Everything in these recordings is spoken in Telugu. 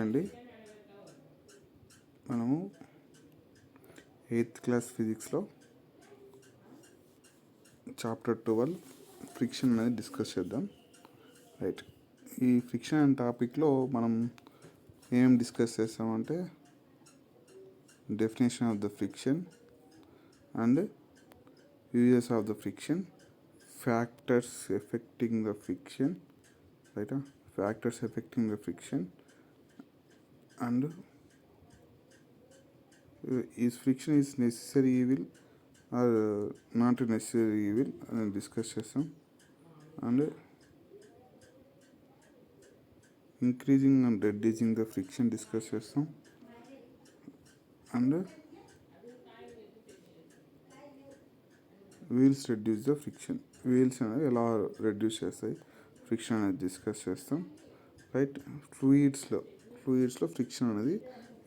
అండి, మనము 8th క్లాస్ ఫిజిక్స్లో చాప్టర్ 12 ఫ్రిక్షన్ అనేది డిస్కస్ చేద్దాం. రైట్, ఈ ఫ్రిక్షన్ అనే టాపిక్లో మనం ఏం డిస్కస్ చేస్తామంటే definition of the friction and uses of the friction, factors affecting the friction, right, factors affecting the friction and is friction is necessary evil or not a necessary evil అని డిస్కస్ చేస్తాం. And increasing and reducing the friction discuss చేస్తాం. And wheels reduce the friction, wheels అనేది ఎలా రెడ్యూస్ చేస్తాయి ఫ్రిక్షన్ అనేది డిస్కస్ చేస్తాం. రైట్, ఫ్లూయిడ్స్లో ఫ్రిక్షన్ అనేది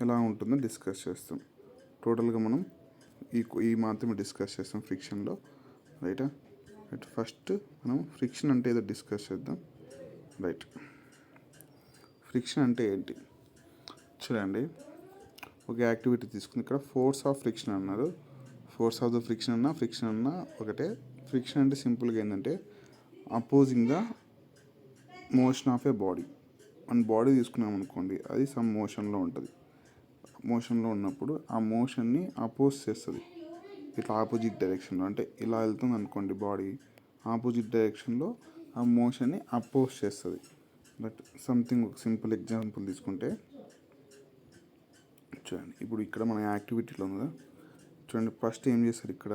ఎలా ఉంటుందో డిస్కస్ చేస్తాం. టోటల్గా మనం ఈ మాత్రమే డిస్కస్ చేస్తాం ఫ్రిక్షన్లో. రైట్, ఫస్ట్ మనం ఫ్రిక్షన్ అంటే ఏదో డిస్కస్ చేద్దాం. రైట్, ఫ్రిక్షన్ అంటే ఏంటి చూడండి. ఒక యాక్టివిటీ తీసుకుని ఇక్కడ ఫోర్స్ ఆఫ్ ఫ్రిక్షన్ అన్నారు. ఫోర్స్ ఆఫ్ ద ఫ్రిక్షన్ అన్నా ఒకటే. ఫ్రిక్షన్ అంటే సింపుల్గా ఏంటంటే opposing the motion of A body. మన బాడీ తీసుకున్నాం అనుకోండి, అది సమ్ మోషన్లో ఉంటుంది. మోషన్లో ఉన్నప్పుడు ఆ మోషన్ని అపోజ్ చేస్తుంది ఇట్లా ఆపోజిట్ డైరెక్షన్లో. అంటే ఇలా వెళ్తుంది అనుకోండి, బాడీ ఆపోజిట్ డైరెక్షన్లో ఆ మోషన్ని అపోజ్ చేస్తుంది. బట్ సంథింగ్ ఒక సింపుల్ ఎగ్జాంపుల్ తీసుకుంటే చూడండి. ఇప్పుడు ఇక్కడ మన యాక్టివిటీలో ఉంది కదా, చూడండి. ఫస్ట్ ఏం చేస్తారు, ఇక్కడ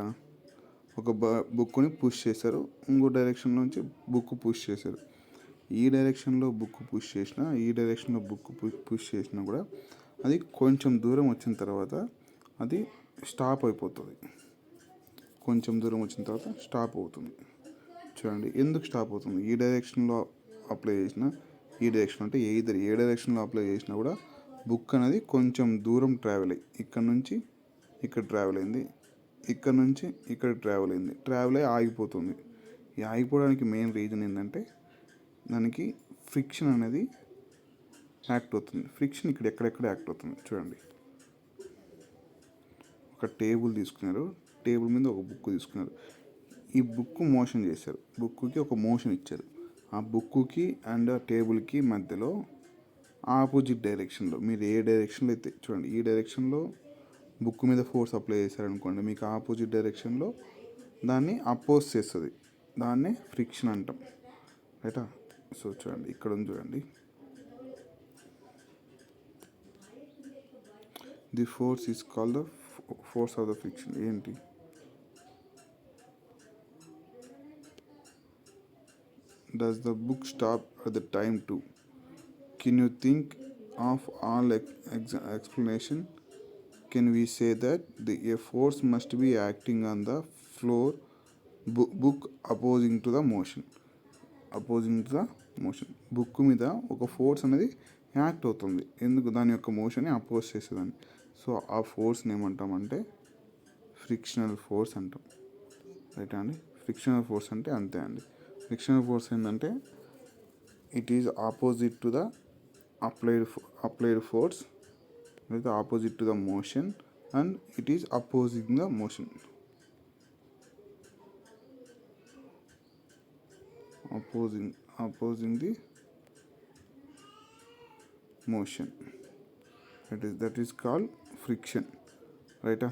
ఒక బుక్ని పుష్ చేశారు, ఇంకో డైరెక్షన్ నుంచి బుక్ పుష్ చేశారు. ఈ డైరెక్షన్లో బుక్ పుష్ చేసినా, ఈ డైరెక్షన్లో బుక్ పుష్ చేసినా కూడా అది కొంచెం దూరం వచ్చిన తర్వాత అది స్టాప్ అయిపోతుంది. కొంచెం దూరం వచ్చిన తర్వాత స్టాప్ అవుతుంది. చూడండి ఎందుకు స్టాప్ అవుతుంది. ఈ డైరెక్షన్లో అప్లై చేసినా, ఈ డైరెక్షన్ అంటే ఏ డైరెక్షన్లో అప్లై చేసినా కూడా బుక్ అనేది కొంచెం దూరం ట్రావెల్ అయ్యి ఇక్కడ నుంచి ఇక్కడ ట్రావెల్ అయింది, ఇక్కడ నుంచి ఇక్కడ ట్రావెల్ అయ్యి ఆగిపోతుంది. ఈ ఆగిపోవడానికి మెయిన్ రీజన్ ఏంటంటే దానికి ఫ్రిక్షన్ అనేది యాక్ట్ అవుతుంది. ఫ్రిక్షన్ ఇక్కడ ఎక్కడెక్కడ యాక్ట్ అవుతుంది చూడండి. ఒక టేబుల్ తీసుకున్నారు, టేబుల్ మీద ఒక బుక్ తీసుకున్నారు. ఈ బుక్ మోషన్ చేశారు, బుక్కి ఒక మోషన్ ఇచ్చారు. ఆ బుక్కి అండ్ ఆ టేబుల్కి మధ్యలో ఆపోజిట్ డైరెక్షన్లో మీరు ఏ డైరెక్షన్లో అయితే చూడండి, ఈ డైరెక్షన్లో బుక్ మీద ఫోర్స్ అప్లై చేశారనుకోండి, మీకు ఆపోజిట్ డైరెక్షన్లో దాన్ని అపోజ్ చేస్తుంది. దాన్నే ఫ్రిక్షన్ అంటాం. రైటా. సో చూడండి, ఇక్కడ ఉంది చూడండి. The force is called the force of the friction. ఏంటి, does the book stop at the time to? Can you think of all explanation? Can we say that a force must be acting on the floor, book opposing to the motion. Book మీద ఒక ఫోర్స్ అనేది యాక్ట్ అవుతుంది. ఎందుకు? దాని యొక్క మోషన్ని అపోజ్ చేసేదాన్ని. సో ఆ ఫోర్స్ని ఏమంటామంటే ఫ్రిక్షనల్ ఫోర్స్ అంటాం. రైట్ అండి. ఫ్రిక్షనల్ ఫోర్స్ అంటే అంతే అండి. ఫ్రిక్షనల్ ఫోర్స్ ఏంటంటే it is opposite to the applied force, లేదా opposite to the motion, and it is opposing the motion. opposing the motion. That is called friction. Right?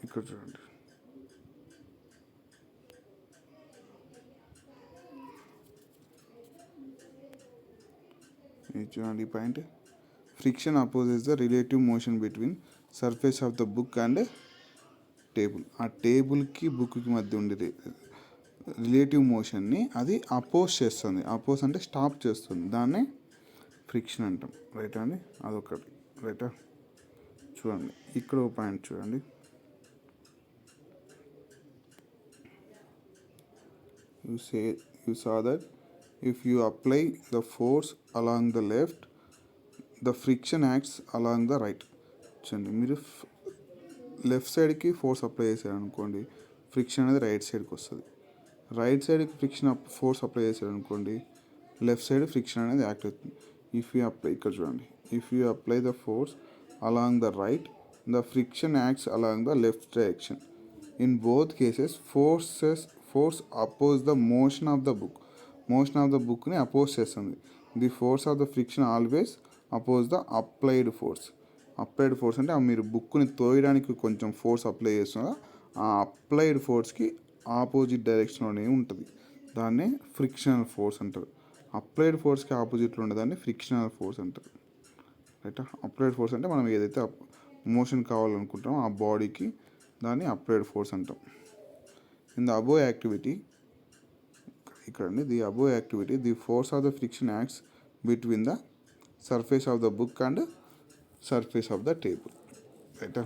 ఇక్కడ చూడండి. చూడండి ఈ point. Friction opposes the relative motion between surface of the book and table. ఆ టేబుల్కి బుక్కి మధ్య ఉండే రిలేటివ్ మోషన్ని అది అపోజ్ చేస్తుంది. అపోజ్ అంటే స్టాప్ చేస్తుంది. దాన్నే ఫ్రిక్షన్ అంటాం. రైటా అండి. అదొకటి. రైటా. చూడండి ఇక్కడ ఒక పాయింట్ చూడండి. you saw that if you apply the force along the left, the friction acts along the right. చూడండి, మీరు లెఫ్ట్ సైడ్కి ఫోర్స్ అప్లై చేశారనుకోండి, ఫ్రిక్షన్ అనేది రైట్ సైడ్కి వస్తుంది. రైట్ సైడ్కి ఫోర్స్ అప్లై చేశారనుకోండి, లెఫ్ట్ సైడ్ ఫ్రిక్షన్ అనేది యాక్ట్ అవుతుంది. ఇఫ్ యూ అప్లై, ఇక్కడ చూడండి, if you apply the force along the right, the friction acts along the left direction. In both cases force oppose the motion of the book. Motion of the బుక్ని అపోజ్ చేస్తుంది. The force of the friction always oppose the applied force. Applied force అంటే మీరు బుక్ని తోయడానికి కొంచెం ఫోర్స్ అప్లై చేస్తున్నా, ఆ అప్లైడ్ ఫోర్స్కి ఆపోజిట్ డైరెక్షన్లోనే ఉంటుంది. దాన్నే ఫ్రిక్షనల్ ఫోర్స్ అంటారు. అప్లైడ్ ఫోర్స్కి ఆపోజిట్లో ఉండేదాన్ని ఫ్రిక్షనల్ ఫోర్స్ అంటారు. రైట్. అప్లైడ్ ఫోర్స్ అంటే మనం ఏదైతే మోషన్ కావాలనుకుంటామో ఆ బాడీకి దాన్ని అప్లైడ్ ఫోర్స్ అంటాం. ఇన్ ద అబోవ్ యాక్టివిటీ, ఇక్కడ the above activity the force of the friction acts between the surface of the book and surface of the table. రైటా.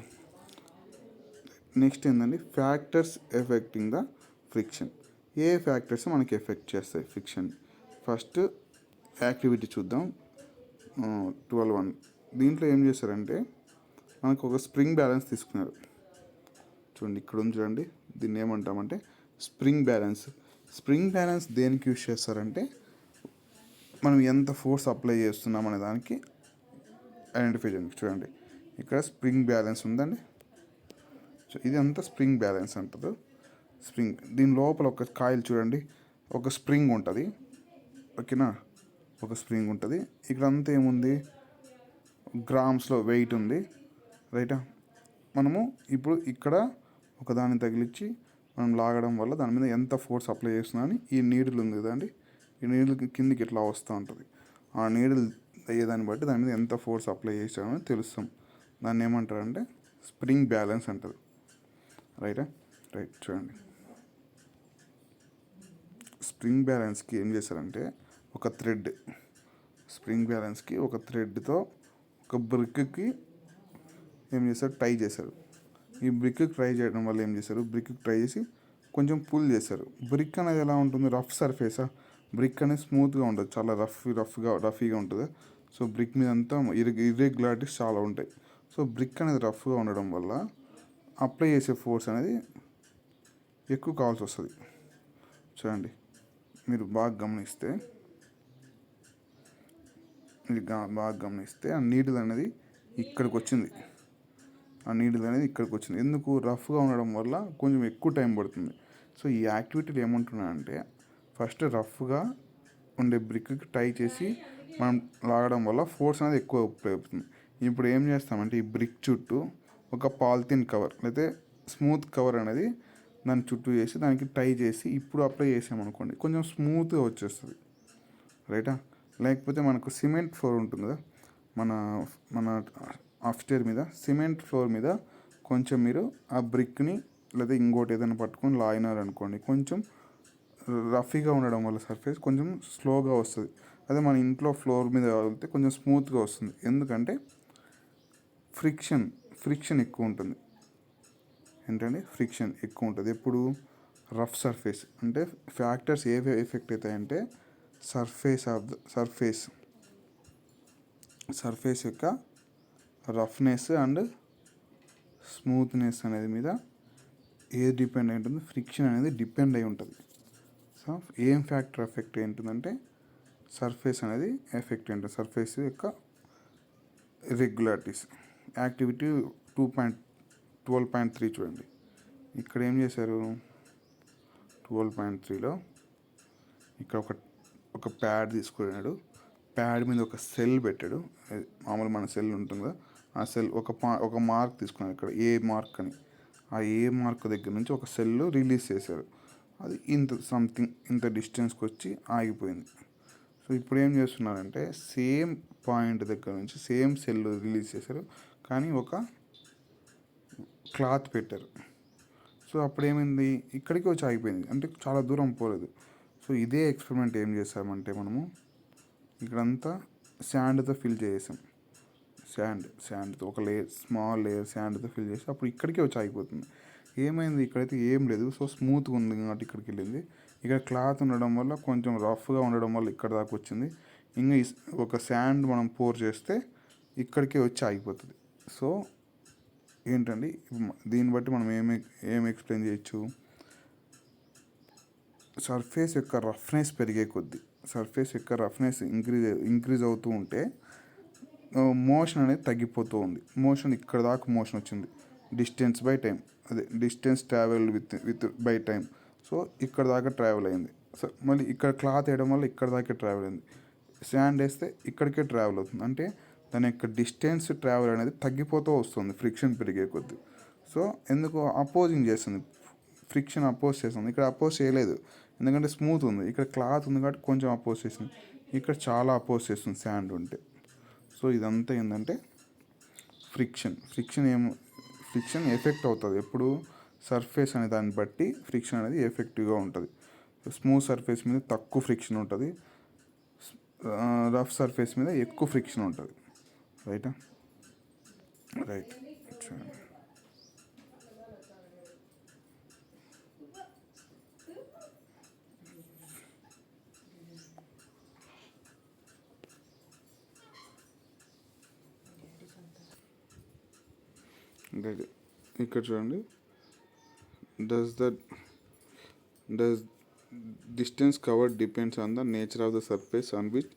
నెక్స్ట్ ఏంటంటే factors affecting the friction. A factors మనకి ఎఫెక్ట్ చేస్తాయి ఫ్రిక్షన్? ఫస్ట్ యాక్టివిటీ చూద్దాం. 12(1). దీంట్లో ఏం చేశారంటే మనకు ఒక స్ప్రింగ్ బ్యాలెన్స్ తీసుకున్నారు. చూడండి, ఇక్కడ ఉంది చూడండి, దీన్ని ఏమంటామంటే స్ప్రింగ్ బ్యాలెన్స్. స్ప్రింగ్ బ్యాలెన్స్ దేనికి యూజ్ చేస్తారంటే మనం ఎంత ఫోర్స్ అప్లై చేస్తున్నాం అనే దానికి ఐడెంటిఫై చేయండి. చూడండి, ఇక్కడ స్ప్రింగ్ బ్యాలెన్స్ ఉందండి. ఇది అంతా స్ప్రింగ్ బ్యాలెన్స్ అంటారు. స్ప్రింగ్, దీని లోపల ఒక కాయిల్ చూడండి, ఒక స్ప్రింగ్ ఉంటుంది. ఓకేనా, ఒక స్ప్రింగ్ ఉంటుంది. ఇక్కడ అంతా ఏముంది, గ్రామ్స్లో వెయిట్ ఉంది. రైటా. మనము ఇప్పుడు ఇక్కడ ఒకదాన్ని తగిలించి మనం లాగడం వల్ల దాని మీద ఎంత ఫోర్స్ అప్లై చేస్తున్నామని ఈ నీడిల్ ఉంది కదండి, ఈ నీడిల్ కిందికి ఇట్లా వస్తూ ఉంటుంది. ఆ నీడిల్ అయ్యేదాన్ని బట్టి దాని మీద ఎంత ఫోర్స్ అప్లై చేసామని తెలుస్తాం. దాన్ని ఏమంటారంటే స్ప్రింగ్ బ్యాలెన్స్ అంటారు. రైటా. రైట్. చూడండి, స్ప్రింగ్ బ్యాలెన్స్కి ఏం చేశారంటే ఒక థ్రెడ్, స్ప్రింగ్ బ్యాలెన్స్కి ఒక థ్రెడ్తో ఒక బ్రిక్కి ఏం చేశారు, టై చేశారు. ఈ బ్రిక్కి ట్రై చేయడం వల్ల ఏం చేశారు, బ్రిక్కి ట్రై చేసి కొంచెం పుల్ చేశారు. బ్రిక్ అనేది ఎలా ఉంటుంది, రఫ్ సర్ఫేసా. బ్రిక్ అనేది స్మూత్గా ఉండదు, చాలా రఫీగా ఉంటుంది. సో బ్రిక్ మీద అంతా ఇర్రెగ్యులారిటీస్ చాలా ఉంటాయి. సో బ్రిక్ అనేది రఫ్గా ఉండడం వల్ల అప్లై చేసే ఫోర్స్ అనేది ఎక్కువ కావాల్సి వస్తుంది. చూడండి, మీరు బాగా గమనిస్తే ఆ నీడిల్ అనేది ఇక్కడికి వచ్చింది. ఎందుకు, రఫ్గా ఉండడం వల్ల కొంచెం ఎక్కువ టైం పడుతుంది. సో ఈ యాక్టివిటీలు ఏమంటున్నానంటే ఫస్ట్ రఫ్గా ఉండే బ్రిక్కి టై చేసి మనం లాగడం వల్ల ఫోర్స్ అనేది ఎక్కువ అవుతుంది. ఇప్పుడు ఏం చేస్తామంటే ఈ బ్రిక్ చుట్టూ ఒక పాలిథిన్ కవర్ లేదా స్మూత్ కవర్ అనేది దాని చుట్టూ చేసి దానికి టై చేసి ఇప్పుడు అప్లై చేసామనుకోండి కొంచెం స్మూత్గా వచ్చేస్తుంది. రైటా. లేకపోతే మనకు సిమెంట్ ఫ్లోర్ ఉంటుంది కదా, మన అప్స్టైర్ మీద సిమెంట్ ఫ్లోర్ మీద కొంచెం మీరు ఆ బ్రిక్ని లేదా ఇంకోటి ఏదైనా పట్టుకొని లాగినారనుకోండి కొంచెం రఫీగా ఉండడం వల్ల సర్ఫేస్ కొంచెం స్లోగా వస్తుంది. అదే మన ఇంట్లో ఫ్లోర్ మీద వెళ్తే కొంచెం స్మూత్గా వస్తుంది. ఎందుకంటే ఫ్రిక్షన్ ఎక్కువ ఉంటుంది. ఏంటంటే ఫ్రిక్షన్ ఎక్కువ ఉంటుంది ఎప్పుడు, రఫ్ సర్ఫేస్. అంటే ఫ్యాక్టర్స్ ఏవి ఎఫెక్ట్ అవుతాయంటే సర్ఫేస్ యొక్క రఫ్నెస్ అండ్ స్మూత్నెస్ అనేది మీద ఏది డిపెండ్ అయి ఉంటుంది, ఫ్రిక్షన్ అనేది డిపెండ్ అయి ఉంటుంది. సో ఏం ఫ్యాక్టర్ ఎఫెక్ట్ అయి ఉంటుందంటే సర్ఫేస్ అనేది ఎఫెక్ట్ అయి ఉంటుంది. సర్ఫేస్ యొక్క ఇర్రెగ్యులారిటీస్. యాక్టివిటీ 12.3 చూడండి, ఇక్కడ ఏం చేశారు, 12.3లో ఇక్కడ ఒక ప్యాడ్ తీసుకున్నాడు. ప్యాడ్ మీద ఒక సెల్ పెట్టాడు, మామూలు మన సెల్ ఉంటుంది కదా, ఆ సెల్ ఒక మార్క్ తీసుకున్నాడు. ఇక్కడ ఏ మార్క్ అని, ఆ ఏ మార్క్ దగ్గర నుంచి ఒక సెల్ రిలీజ్ చేశారు. అది ఇంత డిస్టెన్స్కి వచ్చి ఆగిపోయింది. సో ఇప్పుడు ఏం చేస్తున్నారంటే సేమ్ పాయింట్ దగ్గర నుంచి సేమ్ సెల్ రిలీజ్ చేశారు, కానీ ఒక క్లాత్ పెట్టారు. సో అప్పుడు ఏమైంది, ఇక్కడికి వచ్చి ఆగిపోయింది, అంటే చాలా దూరం పోలేదు. సో ఇదే ఎక్స్పెరిమెంట్ ఏం చేసామంటే మనము ఇక్కడంతా శాండ్తో ఫిల్ చేసాం. శాండ్తో ఒక స్మాల్ లేయర్ శాండ్తో ఫిల్ చేసి అప్పుడు ఇక్కడికే వచ్చి ఆగిపోతుంది. ఏమైంది, ఇక్కడైతే ఏం లేదు. సో స్మూత్గా ఉంది కాబట్టి ఇక్కడికి వెళ్ళింది. ఇక్కడ క్లాత్ ఉండడం వల్ల కొంచెం రఫ్గా ఉండడం వల్ల ఇక్కడ దాకా వచ్చింది. ఇంకా ఒక శాండ్ మనం పోర్ చేస్తే ఇక్కడికే వచ్చి ఆగిపోతుంది. సో ఏంటండి, దీన్ని బట్టి మనం ఏమి ఎక్స్ప్లెయిన్ చేయొచ్చు, సర్ఫేస్ యొక్క రఫ్నెస్ పెరిగే కొద్దీ సర్ఫేస్ యొక్క రఫ్నెస్ ఇంక్రీజ్ అవుతూ ఉంటే మోషన్ అనేది తగ్గిపోతూ ఉంది. మోషన్ ఇక్కడ దాకా మోషన్ వచ్చింది, డిస్టెన్స్ బై టైం, అదే distance travel with by time. So ఇక్కడ దాకా ట్రావెల్ అయింది. సో మళ్ళీ ఇక్కడ క్లాత్ వేయడం వల్ల ఇక్కడ దాకా ట్రావెల్ అయింది. శాండ్ వేస్తే ఇక్కడికే ట్రావెల్ అవుతుంది. అంటే దాని యొక్క డిస్టెన్స్ ట్రావెల్ అనేది తగ్గిపోతూ వస్తుంది ఫ్రిక్షన్ పెరిగే కొద్దీ. సో ఎందుకు అపోజింగ్ చేస్తుంది, ఫ్రిక్షన్ అపోజ్ చేస్తుంది. ఇక్కడ అపోజ్ చేయలేదు ఎందుకంటే స్మూత్ ఉంది. ఇక్కడ క్లాత్ ఉంది కాబట్టి కొంచెం అపోజ్ చేస్తుంది. ఇక్కడ చాలా అపోజ్ చేస్తుంది శాండ్ ఉంటే. సో ఇదంతా ఏంటంటే ఫ్రిక్షన్ ఎఫెక్ట్ అవుతుంది ఎప్పుడు సర్ఫేస్ అనే దాన్ని బట్టి ఫ్రిక్షన్ అనేది ఎఫెక్టివ్గా ఉంటుంది. స్మూత్ సర్ఫేస్ మీద తక్కువ ఫ్రిక్షన్ ఉంటుంది, రఫ్ సర్ఫేస్ మీద ఎక్కువ ఫ్రిక్షన్ ఉంటుంది. రైట్. ఇక్కడ చూడండి, does distance covered depends on the nature of the surface on which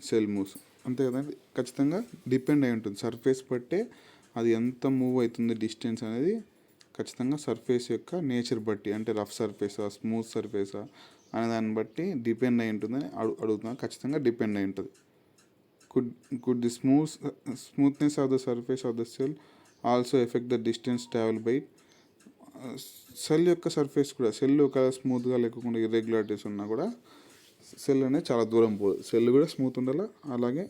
cell moves. అంతే కదండి, ఖచ్చితంగా డిపెండ్ అయి ఉంటుంది. సర్ఫేస్ బట్టే అది ఎంత మూవ్ అవుతుంది డిస్టెన్స్ అనేది ఖచ్చితంగా సర్ఫేస్ యొక్క నేచర్ బట్టి, అంటే రఫ్ సర్ఫేసా స్మూత్ సర్ఫేసా అనే దాన్ని బట్టి డిపెండ్ అయి ఉంటుందని అడుగుతున్నాను. ఖచ్చితంగా డిపెండ్ అయి ఉంటుంది. Could the smoothness of the surface of the cell also effect the distance travel by. Cell యొక్క సర్ఫేస్ కూడా, సెల్ ఒక స్మూత్గా లేకుండా ఇర్రెగ్యులారిటీస్ ఉన్నా కూడా సెల్ అనేది చాలా దూరం పోదు. సెల్ కూడా స్మూత్ ఉండాలి, అలాగే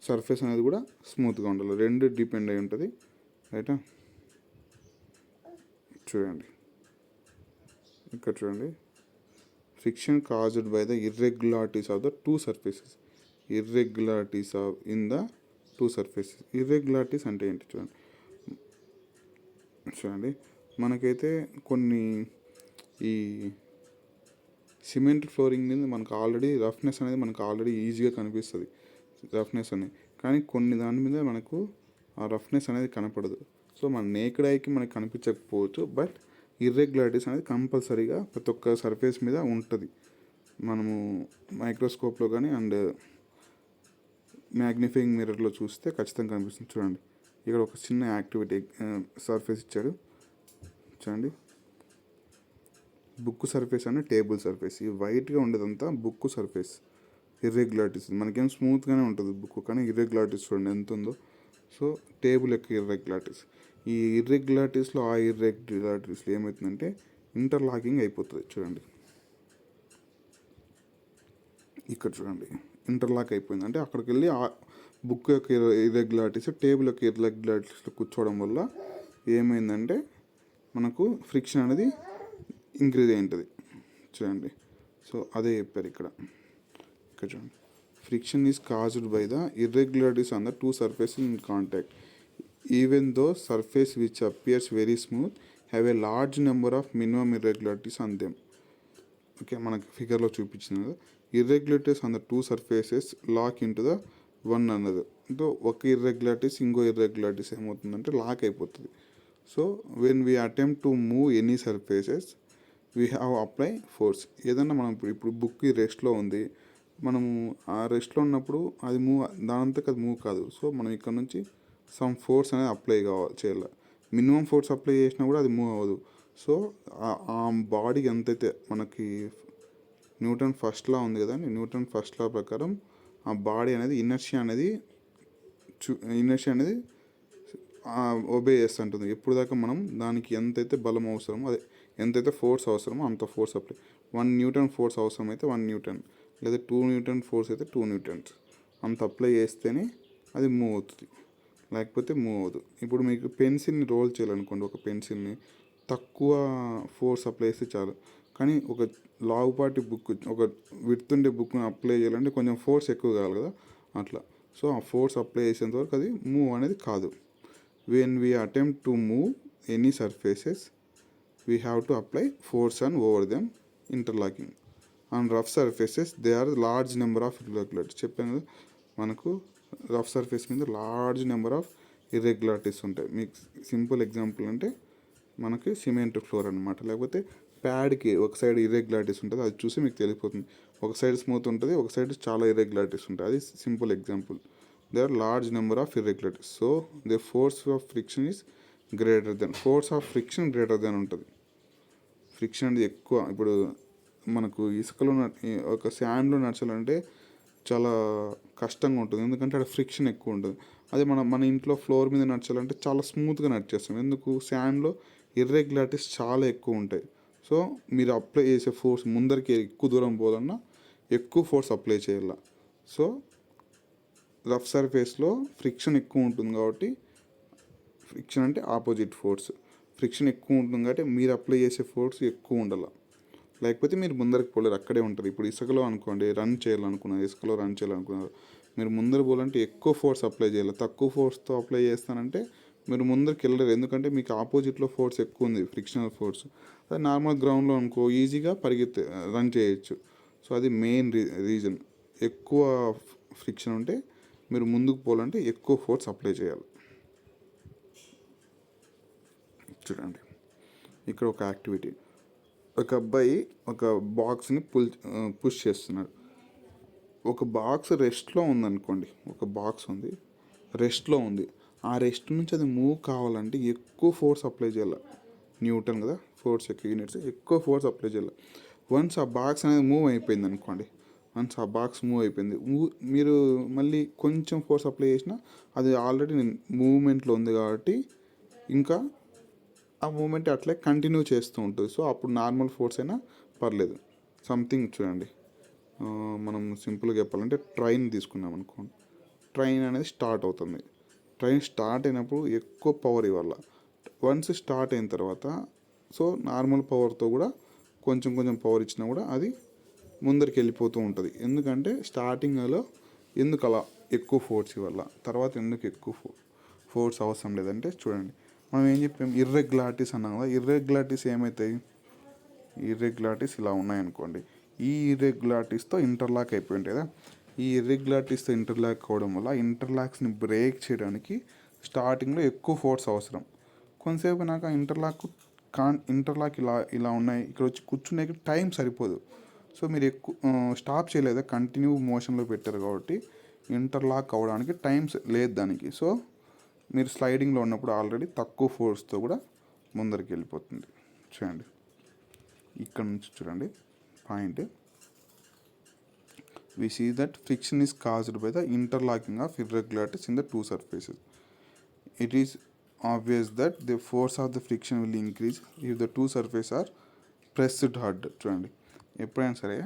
సర్ఫేస్ అనేది కూడా స్మూత్గా ఉండాలి. రెండు డిపెండ్ అయి ఉంటుంది. రైటా. చూడండి ఇక్కడ చూడండి, friction caused by the irregularities of the two surfaces. Irregularities in the two surfaces. Irregularities అంటే ఏంటి చూడండి, మనకైతే కొన్ని ఈ సిమెంట్ ఫ్లోరింగ్ మీద మనకు ఆల్రెడీ రఫ్నెస్ అనేది మనకు ఆల్రెడీ ఈజీగా కనిపిస్తుంది, రఫ్నెస్ అనేది. కానీ కొన్ని దాని మీద మనకు ఆ రఫ్నెస్ అనేది కనపడదు. సో మన నేకెడ్ ఐకి మనకు కనిపించకపోవచ్చు, బట్ ఇర్రెగ్యులారిటీస్ అనేది కంపల్సరీగా ప్రతి ఒక్క సర్ఫేస్ మీద ఉంటుంది. మనము మైక్రోస్కోప్లో కానీ అండ్ మ్యాగ్నిఫైయింగ్ మిర్రర్లో చూస్తే ఖచ్చితంగా కనిపిస్తుంది. చూడండి ఇక్కడ ఒక చిన్న యాక్టివిటీ సర్ఫేస్ ఇచ్చాడు చూడండి. బుక్ సర్ఫేస్ అని టేబుల్ సర్ఫేస్. ఈ వైట్గా ఉండేదంతా బుక్ సర్ఫేస్. ఇర్రెగ్యులారిటీస్ మనకేం స్మూత్గానే ఉంటుంది బుక్, కానీ ఇర్రెగ్యులారిటీస్ చూడండి ఎంత ఉందో. సో టేబుల్ యొక్క ఇర్రెగ్యులారిటీస్, ఈ ఇర్రెగ్యులారిటీస్లో ఆ ఇర్రెగ్యులారిటీస్లో ఏమవుతుందంటే ఇంటర్లాకింగ్ అయిపోతుంది. చూడండి ఇక్కడ చూడండి, ఇంటర్లాక్ అయిపోయింది. అంటే అక్కడికి వెళ్ళి ఆ బుక్ యొక్క ఇర్రెగ్యులారిటీస్ టేబుల్ యొక్క ఇర్రెగ్యులారిటీస్లో కూర్చోవడం వల్ల ఏమైందంటే మనకు ఫ్రిక్షన్ అనేది ఇంక్రీజ్ అయి ఉంటుంది. చూడండి, సో అదే చెప్పారు ఇక్కడ చూడండి. Friction is caused by the irregularities on the two surfaces in contact. Even though surface which appears very smooth have a large number of minimum irregularities on them. Okay, మనకి ఫిగర్లో చూపించింది కదా, irregularities on the two surfaces lock in to the one అన్నది. తో ఒక ఇర్రెగ్యులారిటీస్ ఇంకో ఇర్రెగ్యులారిటీస్ ఏమవుతుందంటే లాక్ అయిపోతుంది. So when we attempt to move any surfaces we have apply force. ఏదన్నా మనం ఇప్పుడు బుక్ రెస్ట్లో ఉంది, మనము ఆ రెస్ట్లో ఉన్నప్పుడు అది దానంతకు అది మూవ్ కాదు. సో మనం ఇక్కడ నుంచి సమ్ ఫోర్స్ అనేది అప్లై చేయాలి. మినిమం ఫోర్స్ అప్లై చేసినా కూడా అది మూవ్ అవ్వదు. సో ఆ బాడీకి ఎంతైతే మనకి న్యూటన్ ఫస్ట్ లా ఉంది కదండి, న్యూటన్ ఫస్ట్ లా ప్రకారం ఆ బాడీ అనేది ఇనర్షియా అనేది ఒబే చేస్తుంటుంది. ఎప్పుడు దాకా మనం దానికి ఎంతైతే బలం అవసరమో, అదే ఎంతైతే ఫోర్స్ అవసరమో అంత ఫోర్స్ అప్లై. 1 న్యూటన్ ఫోర్స్ అవసరం అయితే 1 న్యూటన్, లేదా 2 న్యూటన్ ఫోర్స్ అయితే 2 న్యూటన్స్ అంత అప్లై చేస్తేనే అది మూవ్ అవుతుంది, లేకపోతే మూవ్ అవ్వదు. ఇప్పుడు మీకు పెన్సిల్ని రోల్ చేయాలనుకోండి, ఒక పెన్సిల్ని తక్కువ ఫోర్స్ అప్లై చేస్తే చాలు. కానీ ఒక లావుపాటి బుక్, ఒక విడుతుండే బుక్ని అప్లై చేయాలంటే కొంచెం ఫోర్స్ ఎక్కువ కావాలి కదా, అట్లా. సో ఆ ఫోర్స్ అప్లై చేసేంత వరకు అది మూవ్ అనేది కాదు. When we attempt to move any surfaces we have to apply force and over them interlocking. And rough surfaces they are large number of irregularities. చెప్పాను కదా, మనకు రఫ్ సర్ఫేస్ మీద లార్జ్ నెంబర్ ఆఫ్ ఇర్రెగ్యులారిటీస్ ఉంటాయి. మీకు సింపుల్ ఎగ్జాంపుల్ అంటే మనకి సిమెంట్ ఫ్లోర్ అనమాట, లేకపోతే ప్యాడ్కి ఒక సైడ్ ఇర్రెగ్యులారిటీస్ ఉంటుంది, అది చూసి మీకు తెలిసిపోతుంది. ఒక సైడ్ స్మూత్ ఉంటుంది, ఒక సైడ్ చాలా ఇర్రెగ్యులారిటీస్ ఉంటాయి. అది simple example. They are large number of irregularities, so the force of friction is greater than, force of friction greater than ఉంటుంది. ఫ్రిక్షన్ అనేది ఎక్కువ. ఇప్పుడు మనకు ఇసుకలో ఒక శాండ్లో నడచాలంటే చాలా కష్టంగా ఉంటుంది, ఎందుకంటే అక్కడ ఫ్రిక్షన్ ఎక్కువ ఉంటుంది. అదే మన ఇంట్లో ఫ్లోర్ మీద నడచాలంటే చాలా స్మూత్గా నడిచేస్తాం. ఎందుకు? శాండ్లో ఇర్రెగ్యులారిటీస్ చాలా ఎక్కువ ఉంటాయి. సో మీరు అప్లై చేసే ఫోర్స్ ముందరికి ఎక్కువ దూరం పోవాలన్నా ఎక్కువ ఫోర్స్ అప్లై చేయాల. సో రఫ్ సర్ఫేస్లో ఫ్రిక్షన్ ఎక్కువ ఉంటుంది కాబట్టి, ఫ్రిక్షన్ అంటే ఆపోజిట్ ఫోర్స్, ఫ్రిక్షన్ ఎక్కువ ఉంటుంది కాబట్టి మీరు అప్లై చేసే ఫోర్స్ ఎక్కువ ఉండాలి. లేకపోతే మీరు ముందరికి పోలేరు, అక్కడే ఉంటారు. ఇప్పుడు ఇసుకలో అనుకోండి, రన్ చేయాలనుకున్నారు, ఇసుకలో రన్ చేయాలనుకున్నారు, మీరు ముందర పోవాలంటే ఎక్కువ ఫోర్స్ అప్లై చేయాలి. తక్కువ ఫోర్స్తో అప్లై చేస్తానంటే మీరు ముందరికి వెళ్ళలేరు, ఎందుకంటే మీకు ఆపోజిట్లో ఫోర్స్ ఎక్కువ ఉంది, ఫ్రిక్షనల్ ఫోర్స్. అదే నార్మల్ గ్రౌండ్లో అనుకో ఈజీగా రన్ చేయొచ్చు. సో అది మెయిన్ రీజన్. ఎక్కువ ఫ్రిక్షన్ ఉంటే మీరు ముందుకు పోవాలంటే ఎక్కువ ఫోర్స్ అప్లై చేయాలి. చూడండి, ఇక్కడ ఒక యాక్టివిటీ. ఒక అబ్బాయి ఒక బాక్స్ని పుష్ చేస్తున్నాడు. ఒక బాక్స్ రెస్ట్లో ఉందనుకోండి, ఒక బాక్స్ ఉంది రెస్ట్లో ఉంది, ఆ రెస్ట్ నుంచి అది మూవ్ కావాలంటే ఎక్కువ ఫోర్స్ అప్లై చేయాలి. న్యూటన్ కదా, ఫోర్స్ ఎక్కువ యూనిట్స్, ఎక్కువ ఫోర్స్ అప్లై చేయాలి. వన్స్ ఆ బాక్స్ అనేది మూవ్ అయిపోయింది అనుకోండి, వన్స్ ఆ బాక్స్ మూవ్ అయిపోయింది, మీరు మళ్ళీ కొంచెం ఫోర్స్ అప్లై చేసినా అది ఆల్రెడీ మూవ్మెంట్లో ఉంది కాబట్టి ఇంకా ఆ మూమెంట్ అట్లే కంటిన్యూ చేస్తూ ఉంటుంది. సో అప్పుడు నార్మల్ ఫోర్స్ అయినా పర్లేదు. సంథింగ్ చూడండి, మనం సింపుల్గా చెప్పాలంటే ట్రైన్ తీసుకున్నాం అనుకోండి, ట్రైన్ అనేది స్టార్ట్ అవుతుంది. ట్రైన్ స్టార్ట్ అయినప్పుడు ఎక్కువ పవర్ ఇవ్వాలి. వన్స్ స్టార్ట్ అయిన తర్వాత సో నార్మల్ పవర్తో కూడా కొంచెం కొంచెం పవర్ ఇచ్చినా కూడా అది ముందరికి వెళ్ళిపోతూ ఉంటుంది. ఎందుకంటే స్టార్టింగ్లో ఎందుకు అలా ఎక్కువ ఫోర్స్ ఇవ్వాలి, తర్వాత ఎందుకు ఎక్కువ ఫోర్స్ అవసరం లేదంటే చూడండి, మనం ఏం చెప్పాం, ఇర్రెగ్యులారిటీస్ అన్నాం కదా. ఇర్రెగ్యులారిటీస్ ఏమవుతాయి? ఇర్రెగ్యులారిటీస్ ఇలా ఉన్నాయనుకోండి, ఈ ఇర్రెగ్యులారిటీస్తో ఇంటర్లాక్ అయిపోయి ఉంటాయి కదా. ఈ ఇర్రెగ్యులారిటీస్తో ఇంటర్లాక్ అవ్వడం వల్ల ఇంటర్లాక్స్ని బ్రేక్ చేయడానికి స్టార్టింగ్లో ఎక్కువ ఫోర్స్ అవసరం. కొంతసేపు నాకు ఇంటర్లాక్ ఇలా ఇలా ఉన్నాయి, ఇక్కడ వచ్చి కూర్చునే టైం సరిపోదు. సో మీరు ఎక్కువ స్టాప్ చేయలేదా, కంటిన్యూ మోషన్లో పెట్టారు కాబట్టి ఇంటర్లాక్ అవ్వడానికి టైం లేదు దానికి. సో మీరు స్లైడింగ్లో ఉన్నప్పుడు ఆల్రెడీ తక్కువ ఫోర్స్తో కూడా ముందరికి వెళ్ళిపోతుంది. చూడండి, ఇక్కడ నుంచి చూడండి point. We see that friction is caused by the interlocking of irregularities in the two surfaces. It is obvious that the force of the friction will increase if the two surfaces are pressed hard. చూడండి, ఎప్పుడైనా సరే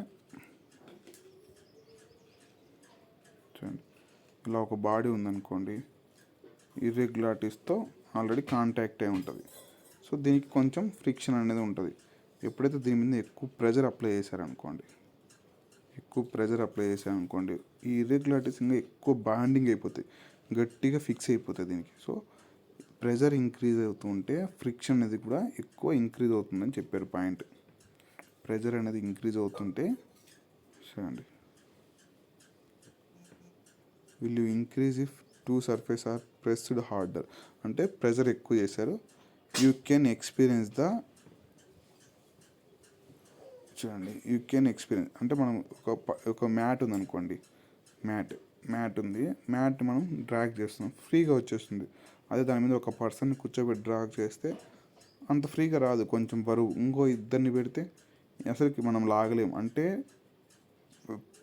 చూడండి, ఇలా ఒక బాడీ ఉందనుకోండి, ఇర్రెగ్యులారిటీస్తో ఆల్రెడీ కాంటాక్ట్ అయి ఉంటుంది. సో దీనికి కొంచెం ఫ్రిక్షన్ అనేది ఉంటుంది. ఎప్పుడైతే దీని మీద ఎక్కువ ప్రెజర్ అప్లై చేశారనుకోండి, ఈ ఇర్రెగ్యులారిటీస్ ఇంకా ఎక్కువ బాండింగ్ అయిపోతాయి, గట్టిగా ఫిక్స్ అయిపోతాయి దీనికి. సో ప్రెజర్ ఇంక్రీజ్ అవుతుంటే ఫ్రిక్షన్ అనేది కూడా ఎక్కువ ఇంక్రీజ్ అవుతుందని చెప్పారు పాయింట్. ప్రెజర్ అనేది ఇంక్రీజ్ అవుతుంటే చూడండి, will you increase if two surface are pressed harder, అంటే ప్రెజర్ ఎక్కువ చేశారు. యూ కెన్ ఎక్స్పీరియన్స్ చూడండి, యూ కెన్ ఎక్స్పీరియన్స్ అంటే మనం ఒక మ్యాట్ ఉందనుకోండి, మ్యాట్ ఉంది, మ్యాట్ మనం డ్రాగ్ చేస్తున్నాం, ఫ్రీగా వచ్చేస్తుంది. అదే దాని మీద ఒక పర్సన్ని కూర్చోబెట్టి డ్రాగ్ చేస్తే అంత ఫ్రీగా రాదు, కొంచెం బరువు. ఇంకో ఇద్దరిని పెడితే అసలుకి మనం లాగలేము. అంటే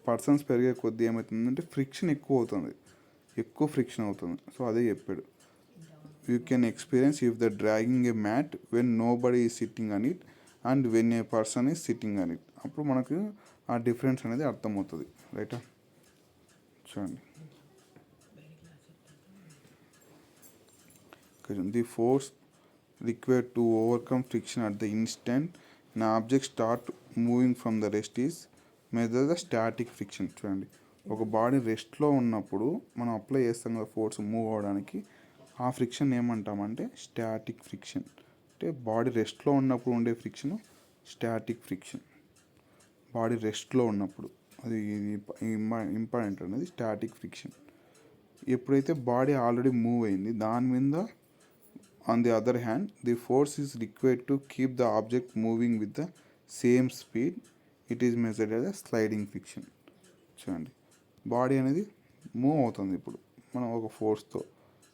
పర్సన్స్ పెరిగే కొద్దీ ఏమవుతుందంటే ఫ్రిక్షన్ ఎక్కువ అవుతుంది, ఎక్కువ ఫ్రిక్షన్ అవుతుంది. సో అదే చెప్పాడు, you can experience if the dragging a mat when nobody is sitting on it and when a person is sitting on it. అప్పుడు మనకు ఆ డిఫరెన్స్ అనేది అర్థమవుతుంది. రైటా? చూడండి, the force required to overcome friction at the instant an object start moving from the rest is measure the static friction. చూడండి, ఒక బాడీ రెస్ట్లో ఉన్నప్పుడు మనం అప్లై చేస్తాం కదా ఫోర్స్ మూవ్ అవ్వడానికి, ఆ ఫ్రిక్షన్ ఏమంటామంటే స్టాటిక్ ఫ్రిక్షన్. అంటే బాడీ రెస్ట్లో ఉన్నప్పుడు ఉండే ఫ్రిక్షన్ స్టాటిక్ ఫ్రిక్షన్. బాడీ రెస్ట్లో ఉన్నప్పుడు అది ఇంపార్టెంట్ అనేది స్టాటిక్ ఫ్రిక్షన్. ఎప్పుడైతే బాడీ ఆల్రెడీ మూవ్ అయింది దాని మీద, on the other hand the force is required to keep the object moving with the same speed it is measured as sliding friction. చూడండి, బాడీ అనేది మూవ్ అవుతుంది ఇప్పుడు మనం ఒక ఫోర్స్తో.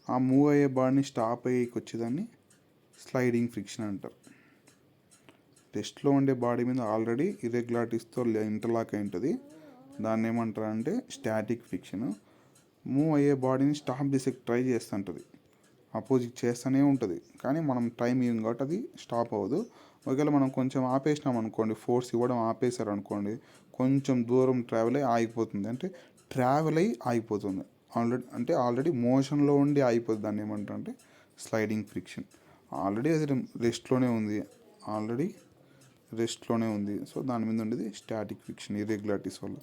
ఆ మూవ్ అయ్యే బాడీని స్టాప్ అయ్యేకి వచ్చేదాన్ని స్లైడింగ్ ఫ్రిక్షన్ అంటారు. రెస్ట్లో ఉండే బాడీ మీద ఆల్రెడీ ఇర్రెగ్యులారిటీస్తో ఇంటర్లాక్ అయి ఉంటుంది, దాన్ని ఏమంటారు అంటే స్టాటిక్ ఫ్రిక్షన్. మూవ్ అయ్యే బాడీని స్టాప్ చేసే ట్రై చేస్తుంటుంది, అపోజిట్ చేస్తూనే ఉంటుంది, కానీ మనం టైం ఇవ్వం కాబట్టి అది స్టాప్ అవ్వదు. ఒకవేళ మనం కొంచెం ఆపేసినాం అనుకోండి, ఫోర్స్ ఇవ్వడం ఆపేశారు అనుకోండి, కొంచెం దూరం ట్రావెల్ అయ్యి ఆగిపోతుంది. అంటే ట్రావెల్ అయ్యి ఆగిపోతుంది, ఆల్రెడీ మోషన్లో ఉండి ఆగిపోతుంది. దాన్ని ఏమంటారు అంటే స్లైడింగ్ ఫ్రిక్షన్. ఆల్రెడీ అది రెస్ట్లోనే ఉంది, సో దాని మీద ఉండేది స్టాటిక్ ఫ్రిక్షన్. ఇర్రెగ్యులారిటీస్ వల్ల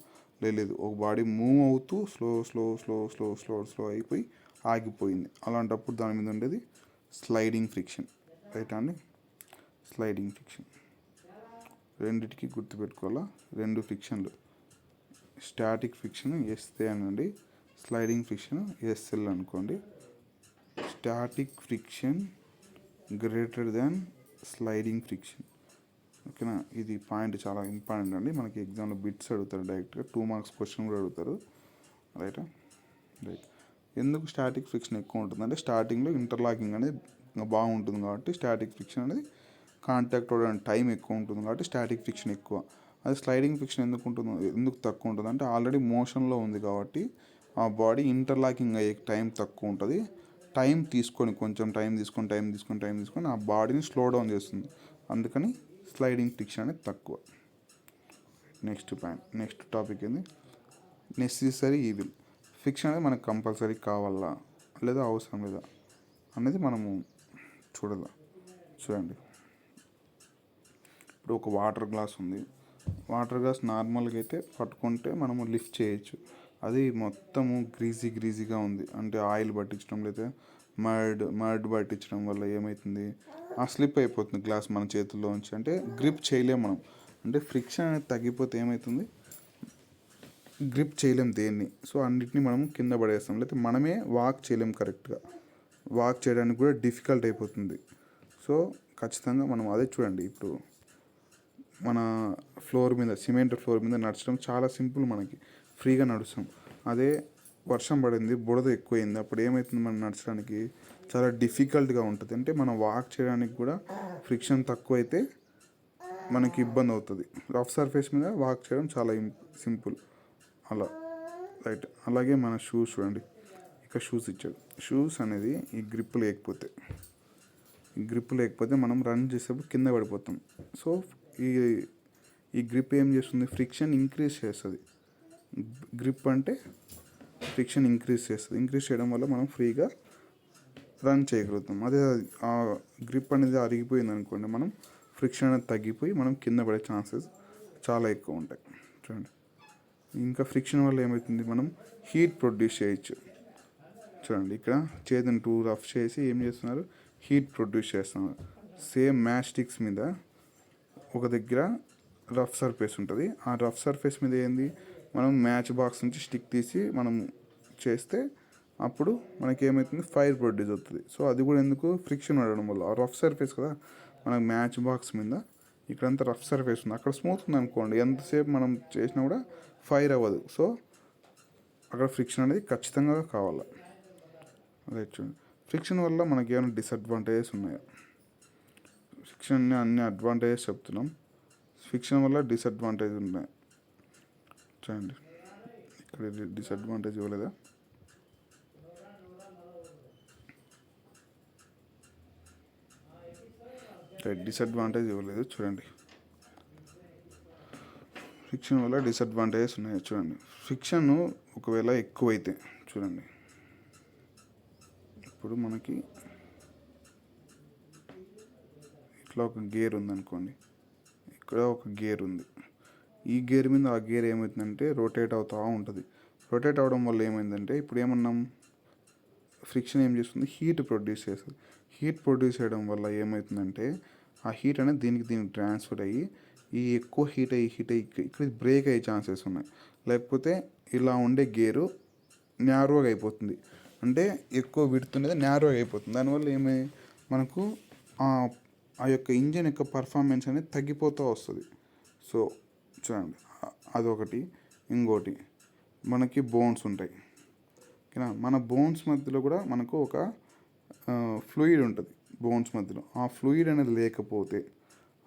లేదు, ఒక బాడీ మూవ్ అవుతూ స్లో అయిపోయి ఆగిపోయింది, అలాంటప్పుడు దాని మీద ఉండేది స్లైడింగ్ ఫ్రిక్షన్. రైట్ అండి, స్లైడింగ్ ఫ్రిక్షన్. రెండిటికి గుర్తుపెట్టుకోవాలా, రెండు ఫ్రిక్షన్లు. స్టాటిక్ ఫ్రిక్షన్ ఎస్ఏ అనండి, స్లైడింగ్ ఫ్రిక్షన్ ఎస్ఎల్ అనుకోండి. Static friction greater than sliding friction. ఓకేనా, ఇది పాయింట్ చాలా ఇంపార్టెంట్ అండి. మనకి ఎగ్జామ్లో బిట్స్ అడుగుతారు, డైరెక్ట్గా 2 మార్క్స్ క్వశ్చన్ కూడా అడుగుతారు. రైట్. ఎందుకు స్టాటిక్ ఫ్రిక్షన్ ఎక్కువ ఉంటుంది అంటే స్టార్టింగ్లో ఇంటర్లాకింగ్ అనేది బాగుంటుంది కాబట్టి స్టాటిక్ ఫ్రిక్షన్ అనేది కాంటాక్ట్ అవ్వడానికి టైం ఎక్కువ ఉంటుంది కాబట్టి స్టాటిక్ ఫ్రిక్షన్ ఎక్కువ. అది స్లైడింగ్ ఫ్రిక్షన్ ఎందుకు తక్కువ ఉంటుంది అంటే ఆల్రెడీ మోషన్లో ఉంది కాబట్టి ఆ బాడీ ఇంటర్లాకింగ్ అయ్యే టైం తక్కువ ఉంటుంది. కొంచెం టైం తీసుకొని ఆ బాడీని స్లో డౌన్ చేస్తుంది, అందుకని స్లైడింగ్ ఫ్రిక్షన్ అనేది తక్కువ. నెక్స్ట్ టాపిక్ ఏంది, నెసెసరీ ఈవిల్. ఫ్రిక్షన్ అనేది మనకు కంపల్సరీ కావాలా లేదా అవసరం లేదా అనేది మనము చూడండి. ఇప్పుడు ఒక వాటర్ గ్లాస్ ఉంది, వాటర్ గ్లాస్ నార్మల్గా అయితే పట్టుకుంటే మనము లిఫ్ట్ చేయొచ్చు. అది మొత్తము గ్రీజీగా ఉంది అంటే ఆయిల్ పట్టించడం లేదా మడ్ పట్టించడం వల్ల ఏమవుతుంది, ఆ స్లిప్ అయిపోతుంది గ్లాస్ మన చేతుల్లో నుంచి. అంటే గ్రిప్ చేయలేము మనం, అంటే ఫ్రిక్షన్ అనేది తగ్గిపోతే ఏమవుతుంది, గ్రిప్ చేయలేం దేన్ని. సో అన్నిటిని మనం కింద పడేస్తాం, లేకపోతే మనమే వాక్ చేయలేం కరెక్ట్గా, వాక్ చేయడానికి కూడా డిఫికల్ట్ అయిపోతుంది. సో ఖచ్చితంగా మనం అదే చూడండి, ఇప్పుడు మన సిమెంట్ ఫ్లోర్ మీద నడచడం చాలా సింపుల్, మనకి ఫ్రీగా నడుస్తాం. అదే వర్షం పడింది, బురద ఎక్కువైంది, అప్పుడు ఏమవుతుంది, మనం నడచడానికి చాలా డిఫికల్ట్గా ఉంటుంది. అంటే మనం వాక్ చేయడానికి కూడా ఫ్రిక్షన్ తక్కువైతే మనకి ఇబ్బంది అవుతుంది. రఫ్ సర్ఫేస్ మీద వాక్ చేయడం చాలా సింపుల్ అలా. రైట్. అలాగే మన షూస్ చూడండి, ఇక్కడ షూస్ ఇచ్చాడు. షూస్ అనేది ఈ గ్రిప్ లేకపోతే మనం రన్ చేసేప్పుడు కింద పడిపోతాం. సో ఈ గ్రిప్ ఏం చేస్తుంది, ఫ్రిక్షన్ ఇంక్రీజ్ చేస్తుంది. గ్రిప్ అంటే ఫ్రిక్షన్ ఇంక్రీజ్ చేయడం వల్ల మనం ఫ్రీగా రన్ చేయగలుగుతాం. అదే ఆ గ్రిప్ అనేది అరిగిపోయింది అనుకోండి, మనం ఫ్రిక్షన్ అనేది తగ్గిపోయి మనం కింద పడే ఛాన్సెస్ చాలా ఎక్కువ ఉంటాయి. చూడండి, ఇంకా ఫ్రిక్షన్ వల్ల ఏమవుతుంది, మనం హీట్ ప్రొడ్యూస్ చేయొచ్చు. చూడండి, ఇక్కడ చేతిని రఫ్ చేసి ఏం చేస్తున్నారు, హీట్ ప్రొడ్యూస్ చేస్తున్నారు. సేమ్ మ్యాచ్ స్టిక్స్ మీద ఒక దగ్గర రఫ్ సర్ఫేస్ ఉంటుంది, ఆ రఫ్ సర్ఫేస్ మీద ఏంది, మనం మ్యాచ్ బాక్స్ నుంచి స్టిక్ తీసి మనం చేస్తే అప్పుడు మనకి ఏమవుతుంది, ఫైర్ ప్రొడ్యూస్ అవుతుంది. సో అది కూడా ఎందుకు, ఫ్రిక్షన్ పడడం వల్ల. రఫ్ సర్ఫేస్ కదా, మనకు మ్యాచ్ బాక్స్ మీద ఇక్కడంతా రఫ్ సర్ఫేస్ ఉంది, అక్కడ స్మూత్ ఉంది అనుకోండి, ఎంతసేపు మనం చేసినా కూడా ఫైర్ అవ్వదు. సో అక్కడ ఫ్రిక్షన్ అనేది ఖచ్చితంగా కావాలి. అదే చూడండి, ఫ్రిక్షన్ వల్ల మనకి ఏమైనా డిసడ్వాంటేజెస్ ఉన్నాయా, ఫ్రిక్షన్ అన్ని అడ్వాంటేజెస్ చెప్తున్నాం, ఫ్రిక్షన్ వల్ల డిసడ్వాంటేజ్ ఉన్నాయి. చూడండి, ఇక్కడ డిసడ్వాంటేజ్ ఇవ్వలేదా, డిసడ్వాంటేజ్ ఇవ్వలేదు. చూడండి, ఫ్రిక్షన్ వల్ల డిసడ్వాంటేజెస్ ఉన్నాయి. చూడండి, ఫ్రిక్షన్ ఒకవేళ ఎక్కువైతే చూడండి, ఇప్పుడు మనకి ఇట్లా ఒక గేర్ ఉందనుకోండి, ఇక్కడ ఒక గేర్ ఉంది, ఈ గేర్ మీద ఆ గేర్ ఏమవుతుందంటే రొటేట్ అవుతూ ఉంటుంది. రొటేట్ అవడం వల్ల ఏమైందంటే ఇప్పుడు ఏమన్నాం, ఫ్రిక్షన్ ఏం చేస్తుంది, హీట్ ప్రొడ్యూస్ చేస్తుంది. హీట్ ప్రొడ్యూస్ చేయడం వల్ల ఏమవుతుందంటే ఆ హీట్ అనేది దీనికి ట్రాన్స్ఫర్ అయ్యి ఈ ఎక్కువ హీట్ అయ్యి ఇక్కడ బ్రేక్ అయ్యే ఛాన్సెస్ ఉన్నాయి. లేకపోతే ఇలా ఉండే గేరు న్యారోగా అయిపోతుంది, అంటే ఎక్కువ విడ్త్ అనేది న్యారోగా అయిపోతుంది. దానివల్ల మనకు ఆ యొక్క ఇంజిన్ యొక్క పర్ఫార్మెన్స్ అనేది తగ్గిపోతూ వస్తుంది. సో చూడండి, అదొకటి. ఇంకోటి మనకి బోన్స్ ఉంటాయి ఓకేనా. మన బోన్స్ మధ్యలో కూడా మనకు ఒక ఫ్లూయిడ్ ఉంటుంది బోన్స్ మధ్యలో. ఆ ఫ్లూయిడ్ అనేది లేకపోతే,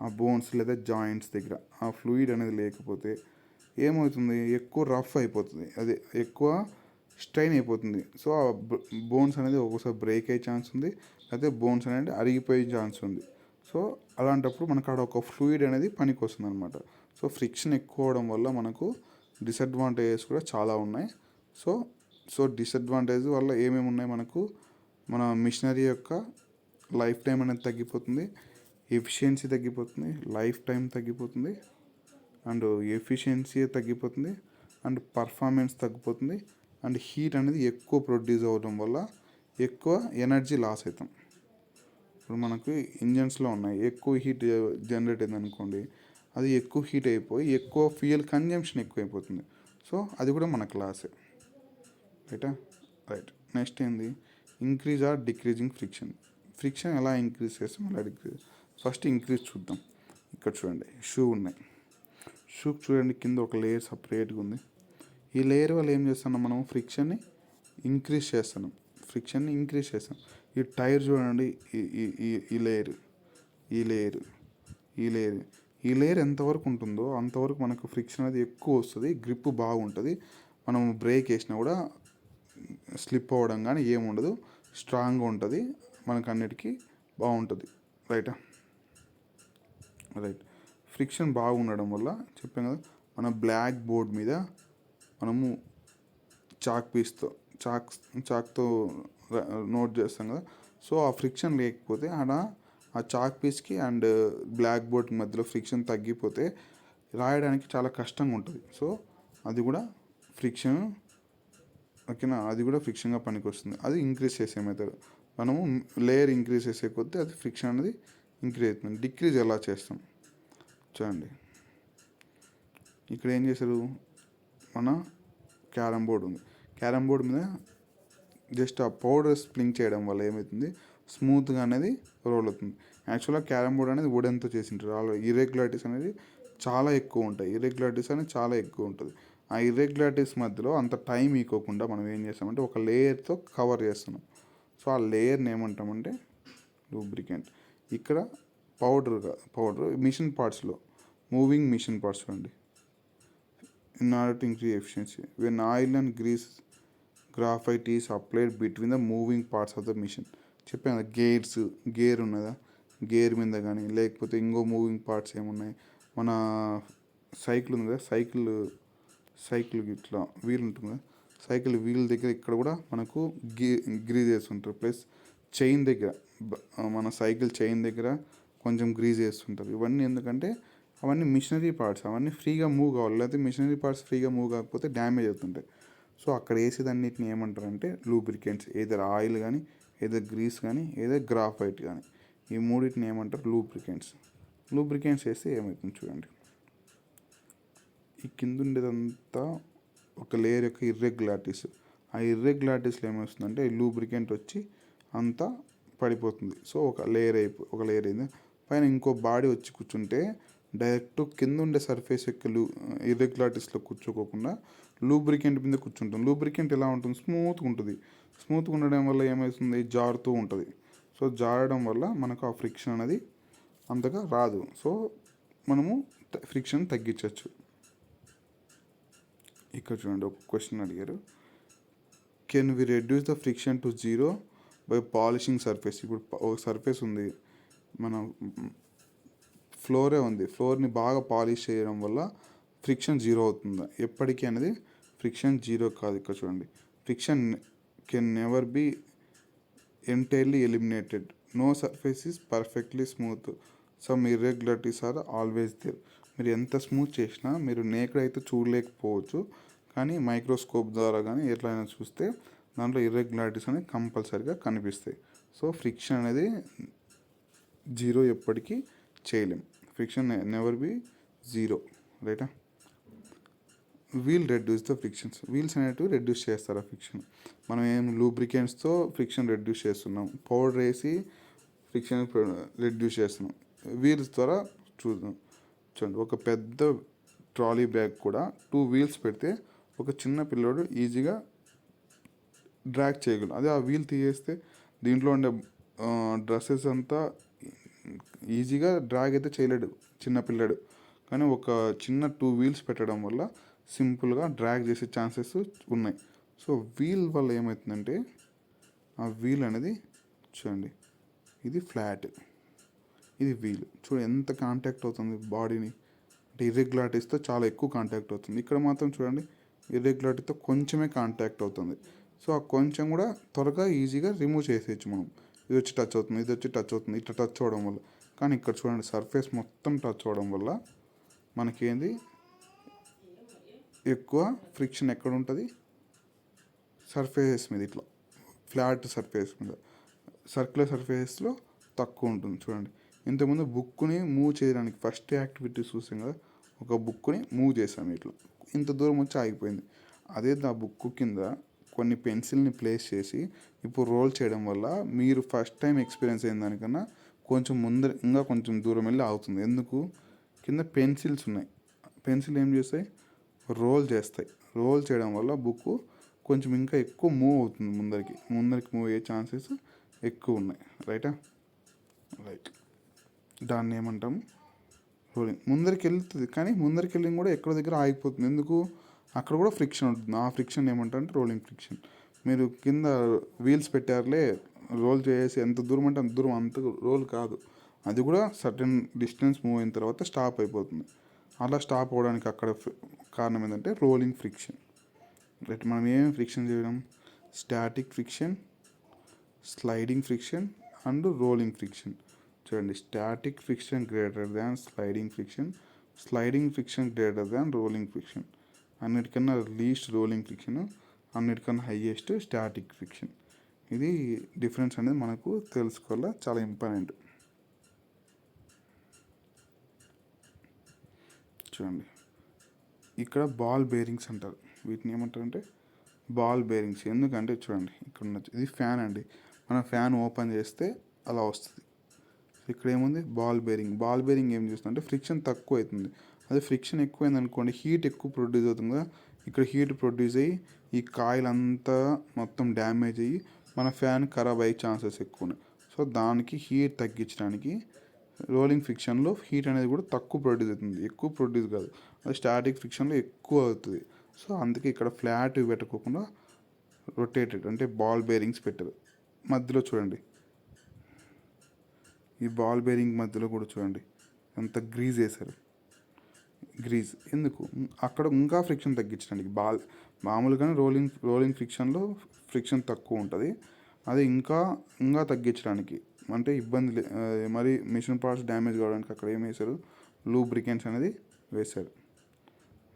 ఆ బోన్స్ లేదా జాయింట్స్ దగ్గర ఆ ఫ్లూయిడ్ అనేది లేకపోతే ఏమవుతుంది, ఎక్కువ రఫ్ అయిపోతుంది, అదే ఎక్కువ స్ట్రెయిన్ అయిపోతుంది. సో ఆ బోన్స్ అనేది ఒక్కోసారి బ్రేక్ అయ్యే ఛాన్స్ ఉంది, అయితే బోన్స్ అనేది అరిగిపోయే ఛాన్స్ ఉంది. సో అలాంటప్పుడు మనకు ఆడ ఒక ఫ్లూయిడ్ అనేది పనికి వస్తుంది అనమాట. సో ఫ్రిక్షన్ ఎక్కువ అవడం వల్ల మనకు డిసడ్వాంటేజెస్ కూడా చాలా ఉన్నాయి. సో సో డిసడ్వాంటేజ్ వల్ల ఏమేమి ఉన్నాయి మనకు, మన మిషనరీ యొక్క లైఫ్ టైం అనేది తగ్గిపోతుంది, ఎఫిషియన్సీ తగ్గిపోతుంది, లైఫ్ టైం తగ్గిపోతుంది, అండ్ ఎఫిషియన్సీ తగ్గిపోతుంది, అండ్ పర్ఫార్మెన్స్ తగ్గిపోతుంది, అండ్ హీట్ అనేది ఎక్కువ ప్రొడ్యూస్ అవ్వడం వల్ల ఎక్కువ ఎనర్జీ లాస్ అవుతాం. ఇప్పుడు మనకు ఇంజన్స్లో ఉన్నాయి, ఎక్కువ హీట్ జనరేట్ అయింది అనుకోండి, అది ఎక్కువ హీట్ అయిపోయి ఎక్కువ ఫ్యూయల్ కన్జంప్షన్ ఎక్కువ అయిపోతుంది. సో అది కూడా మనకు లాసే. రైటా? రైట్. నెక్స్ట్ ఏంది, increase or decreasing friction. Friction ఎలా ఇంక్రీజ్ చేస్తాం, ఎలా డిక్రీజ్. ఫస్ట్ ఇంక్రీజ్ చూద్దాం. ఇక్కడ చూడండి, షూ ఉన్నాయి. షూకి చూడండి కింద ఒక లేయర్ సపరేట్గా ఉంది. ఈ లేయర్ వల్ల ఏం చేస్తున్నాం, మనం ఫ్రిక్షన్ని ఇంక్రీజ్ చేస్తున్నాం. ఈ టైర్ చూడండి, ఈ లేయర్ ఈ లేయర్ ఈ లేయర్ ఈ లేయర్ ఎంతవరకు ఉంటుందో అంతవరకు మనకు ఫ్రిక్షన్ అనేది ఎక్కువ వస్తుంది, గ్రిప్ బాగుంటుంది. మనం బ్రేక్ వేసినా కూడా స్లిప్ అవ్వడం కానీ ఏముండదు, స్ట్రాంగ్గా ఉంటుంది, మనకు అన్నిటికీ బాగుంటుంది. రైటా? రైట్. ఫ్రిక్షన్ బాగుండడం వల్ల చెప్పాం కదా, మన బ్లాక్ బోర్డ్ మీద మనము చాక్తో నోట్ చేస్తాం కదా. సో ఆ ఫ్రిక్షన్ లేకపోతే ఆడ ఆ చాక్ పీస్కి అండ్ బ్లాక్ బోర్డ్ మధ్యలో ఫ్రిక్షన్ తగ్గిపోతే రాయడానికి చాలా కష్టంగా ఉంటుంది. సో అది కూడా ఫ్రిక్షన్ ఓకేనా, అది కూడా ఫ్రిక్షన్గా పనికి వస్తుంది. అది ఇంక్రీజ్ చేసే మెథడ్. మనము లేయర్ ఇంక్రీజ్ చేసే కొద్దీ అది ఫ్రిక్షన్ అనేది ఇంక్రీజ్ అవుతుంది. డిక్రీజ్ ఎలా చేస్తాం చూడండి. ఇక్కడ ఏం చేశారు, మన క్యారమ్ బోర్డ్ ఉంది, క్యారమ్ బోర్డ్ మీద జస్ట్ ఆ పౌడర్ స్ప్రింగ్ చేయడం వల్ల ఏమవుతుంది, స్మూత్గా అనేది రోల్ అవుతుంది. యాక్చువల్గా క్యారమ్ బోర్డ్ అనేది వుడెన్తో చేసింటారు. ఇర్రెగ్యులారిటీస్ అనేది చాలా ఎక్కువ ఉంటుంది. ఆ ఇర్రెగ్యులారిటీస్ మధ్యలో అంత టైం ఇవ్వకుండా మనం ఏం చేస్తామంటే ఒక లేయర్తో కవర్ చేస్తున్నాం. సో ఆ లేయర్ని ఏమంటామంటే లూబ్రికెంట్. ఇక్కడ పౌడర్ మిషన్ పార్ట్స్లో మూవింగ్ మిషన్ పార్ట్స్ చూడండి. In order to increase efficiency when oil and graphite is applied between the moving parts of the machine. చెప్పాను కదా, గేర్ ఉన్నదా, గేర్ మీద కానీ లేకపోతే ఇంకో మూవింగ్ పార్ట్స్ ఏమున్నాయి, మన సైకిల్ ఉంది కదా, సైకిల్ ఇట్లా వీల్ ఉంటుంది కదా, సైకిల్ వీల్ దగ్గర ఇక్కడ కూడా మనకు గ్రీజ్ చేస్తుంటారు. ప్లస్ చైన్ దగ్గర, మన సైకిల్ చైన్ దగ్గర కొంచెం గ్రీజ్ చేస్తుంటారు. ఇవన్నీ ఎందుకంటే అవన్నీ మిషనరీ పార్ట్స్, అవన్నీ ఫ్రీగా మూవ్ కావాలి. లేకపోతే మిషనరీ పార్ట్స్ ఫ్రీగా మూవ్ కాకపోతే డ్యామేజ్ అవుతుంటాయి. సో అక్కడ వేసేదన్నిటిని ఏమంటారంటే లూబ్రికెంట్స్. ఏదర్ ఆయిల్ కానీ, ఏదర్ గ్రీస్ కానీ, ఏదర్ గ్రాఫైట్ కానీ, ఈ మూడింటిని ఏమంటారు లూబ్రికెంట్స్ వేస్తే ఏమవుతుంది చూడండి. ఈ కింద ఉండేదంతా ఒక లేయర్ యొక్క ఇర్రెగ్యులారిటీస్. ఆ ఇర్రెగ్యులారిటీస్లో ఏమవుతుందంటే లూబ్రికెంట్ వచ్చి అంతా పడిపోతుంది. సో ఒక లేయర్ అయింది. పైన ఇంకో బాడీ వచ్చి కూర్చుంటే డైరెక్ట్ కింద ఉండే సర్ఫేస్ యొక్క ఇర్రెగ్యులారిటీస్లో కూర్చోకోకుండా లూబ్రికెంట్ మీద కూర్చుంటుంది. లూబ్రికెంట్ ఎలా ఉంటుంది, స్మూత్గా ఉంటుంది. స్మూత్గా ఉండడం వల్ల ఏమవుతుంది, జారుతూ ఉంటుంది. సో జారడం వల్ల మనకు ఆ ఫ్రిక్షన్ అనేది అంతగా రాదు. సో మనము ఫ్రిక్షన్ తగ్గించవచ్చు. ఇక్కడ చూడండి, ఒక క్వశ్చన్ అడిగారు, can we reduce the friction to zero by polishing surface. ఇప్పుడు ఒక సర్ఫేస్ ఉంది, మన ఫ్లోరే ఉంది, ఫ్లోర్ని బాగా పాలిష్ చేయడం వల్ల ఫ్రిక్షన్ జీరో అవుతుందా? ఎప్పటికీ అనేది ఫ్రిక్షన్ జీరో కాదు. ఇక్కడ చూడండి, friction can never be entirely eliminated. No surface is perfectly smooth, some irregularities are always there. మీరు ఎంత స్మూత్ చేసినా మీరు నేకడ్ అయితే చూడలేకపోవచ్చు, కానీ మైక్రోస్కోప్ ద్వారా కానీ ఎట్లయినా చూస్తే దాంట్లో ఇర్రెగ్యులారిటీస్ అనేవి కంపల్సరీగా కనిపిస్తాయి. సో ఫ్రిక్షన్ అనేది జీరో ఎప్పటికీ చేయలేం. Friction never be zero. రైటా? Wheel reduce the frictions. Wheels అనేటివి రెడ్యూస్ చేస్తారు ఆ ఫ్రిక్షన్. మనం ఏం లూబ్రికెంట్స్తో ఫ్రిక్షన్ రెడ్యూస్ చేస్తున్నాం, పౌడర్ వేసి ఫ్రిక్షన్ రెడ్యూస్ చేస్తున్నాం. వీల్స్ ద్వారా చూడండి, ఒక పెద్ద ట్రాలీ బ్యాగ్ కూడా 2 వీల్స్ పెడితే ఒక చిన్న పిల్లోడు ఈజీగా డ్రాగ్ చేయగలడు. అదే ఆ వీల్ తీయేస్తే దీంట్లో ఉండే డ్రెస్సెస్ అంతా ఈజీగా డ్రాగ్ అయితే చేయలేడు చిన్న పిల్లడు. కానీ ఒక చిన్న 2 వీల్స్ పెట్టడం వల్ల సింపుల్గా డ్రాగ్ చేసే ఛాన్సెస్ ఉన్నాయి. సో వీల్ వల్ల ఏమవుతుందంటే ఆ వీల్ అనేది చూడండి, ఇది ఫ్లాట్, ఇది వీల్. చూడండి ఎంత కాంటాక్ట్ అవుతుంది బాడీని. అంటే ఇర్రెగ్యులారిటీస్తో చాలా ఎక్కువ కాంటాక్ట్ అవుతుంది. ఇక్కడ మాత్రం చూడండి ఇర్రెగ్యులారిటీతో కొంచెమే కాంటాక్ట్ అవుతుంది. సో ఆ కొంచెం కూడా త్వరగా ఈజీగా రిమూవ్ చేసేయచ్చు మనం. ఇది వచ్చి టచ్ అవుతుంది, ఇది వచ్చి టచ్ అవుతుంది, ఇట్లా టచ్ అవ్వడం వల్ల. కానీ ఇక్కడ చూడండి సర్ఫేస్ మొత్తం టచ్ అవ్వడం వల్ల మనకేంది ఎక్కువ ఫ్రిక్షన్ ఎక్కడ ఉంటుంది, సర్ఫేసెస్ మీద, ఇట్లా ఫ్లాట్ సర్ఫేస్ మీద. సర్క్యులర్ సర్ఫేసెస్లో తక్కువ ఉంటుంది. చూడండి ఇంతకుముందు బుక్ని మూవ్ చేయడానికి ఫస్ట్ యాక్టివిటీ చూసాం కదా, ఒక బుక్ని మూవ్ చేసాము ఇట్లా, ఇంత దూరం వచ్చి ఆగిపోయింది. అదే ఆ బుక్ కింద కొన్ని పెన్సిల్ని ప్లేస్ చేసి ఇప్పుడు రోల్ చేయడం వల్ల మీరు ఫస్ట్ టైం ఎక్స్పీరియన్స్ అయిన దానికన్నా కొంచెం ముందర ఇంకా కొంచెం దూరం వెళ్ళి ఆగుతుంది. ఎందుకు? కింద పెన్సిల్స్ ఉన్నాయి. పెన్సిల్ ఏం చేస్తాయి, రోల్ చేస్తాయి. రోల్ చేయడం వల్ల బుక్ కొంచెం ఇంకా ఎక్కువ మూవ్ అవుతుంది, ముందరికి మూవ్ అయ్యే ఛాన్సెస్ ఎక్కువ ఉన్నాయి. రైటా? రైట్. దాన్ని ఏమంటాము, రోలింగ్. ముందరికి వెళ్తుంది కానీ ముందరికి వెళ్ళి కూడా ఎక్కడో దగ్గర ఆగిపోతుంది. ఎందుకు? అక్కడ కూడా ఫ్రిక్షన్ ఉంటుంది. ఆ ఫ్రిక్షన్ ఏమంటారంటే రోలింగ్ ఫ్రిక్షన్. మీరు కింద వీల్స్ పెట్టారులే, రోల్ చేసి ఎంత దూరం అంటే అంత దూరం, అంత రోల్ కాదు, అది కూడా సర్టెన్ డిస్టెన్స్ మూవ్ అయిన తర్వాత స్టాప్ అయిపోతుంది. అలా స్టాప్ అవ్వడానికి అక్కడ కారణం ఏంటంటే రోలింగ్ ఫ్రిక్షన్. రైట్. మనం ఏమేమి ఫ్రిక్షన్ చేయడం, static friction, sliding friction and rolling friction. చూడండి, static friction greater than sliding friction, sliding friction greater than rolling friction. అన్నిటికన్నా లీస్ట్ రోలింగ్ ఫ్రిక్షన్, అన్నిటికన్నా హైయెస్ట్ స్టాటిక్ ఫ్రిక్షన్. ఇది డిఫరెన్స్ అనేది మనకు తెలుసుకోవాలా, చాలా ఇంపార్టెంట్. చూడండి ఇక్కడ బాల్ బేరింగ్స్ అంటారు. వీటిని ఏమంటారంటే బాల్ బేరింగ్స్. ఎందుకంటే చూడండి ఇక్కడ ఉన్నది, ఇది ఫ్యాన్ అండి. మనం ఫ్యాన్ ఓపెన్ చేస్తే అలా వస్తుంది. ఇక్కడ ఏముంది, బాల్ బేరింగ్. బాల్ బేరింగ్ ఏం చేస్తుందంటే ఫ్రిక్షన్ తక్కువ అవుతుంది. అదే ఫ్రిక్షన్ ఎక్కువైంది అనుకోండి, హీట్ ఎక్కువ ప్రొడ్యూస్ అవుతుంది కదా, ఇక్కడ హీట్ ప్రొడ్యూస్ అయ్యి ఈ కాయిల్ అంతా మొత్తం డ్యామేజ్ అయ్యి మన ఫ్యాన్ ఖరాబ్ అయ్యే ఛాన్సెస్ ఎక్కువ ఉన్నాయి. సో దానికి హీట్ తగ్గించడానికి రోలింగ్ ఫ్రిక్షన్లో హీట్ అనేది కూడా తక్కువ ప్రొడ్యూస్ అవుతుంది, ఎక్కువ ప్రొడ్యూస్ కాదు. అది స్టాటిక్ ఫ్రిక్షన్లో ఎక్కువ అవుతుంది. సో అందుకే ఇక్కడ ఫ్లాట్ పెట్టుకోకుండా రొటేటెడ్ అంటే బాల్ బేరింగ్స్ పెట్టారు. మధ్యలో చూడండి, ఈ బాల్ బేరింగ్ మధ్యలో కూడా చూడండి ఎంత గ్రీజ్ వేశారు. గ్రీజ్ ఎందుకు? అక్కడ ఇంకా ఫ్రిక్షన్ తగ్గించడానికి. మామూలుగానే రోలింగ్ ఫ్రిక్షన్లో ఫ్రిక్షన్ తక్కువ ఉంటుంది, అది ఇంకా ఇంకా తగ్గించడానికి, అంటే ఇబ్బంది మరి మిషన్ పార్ట్స్ డ్యామేజ్ కావడానికి అక్కడ ఏం వేశారు, లూబ్రికెంట్స్ అనేది వేశారు.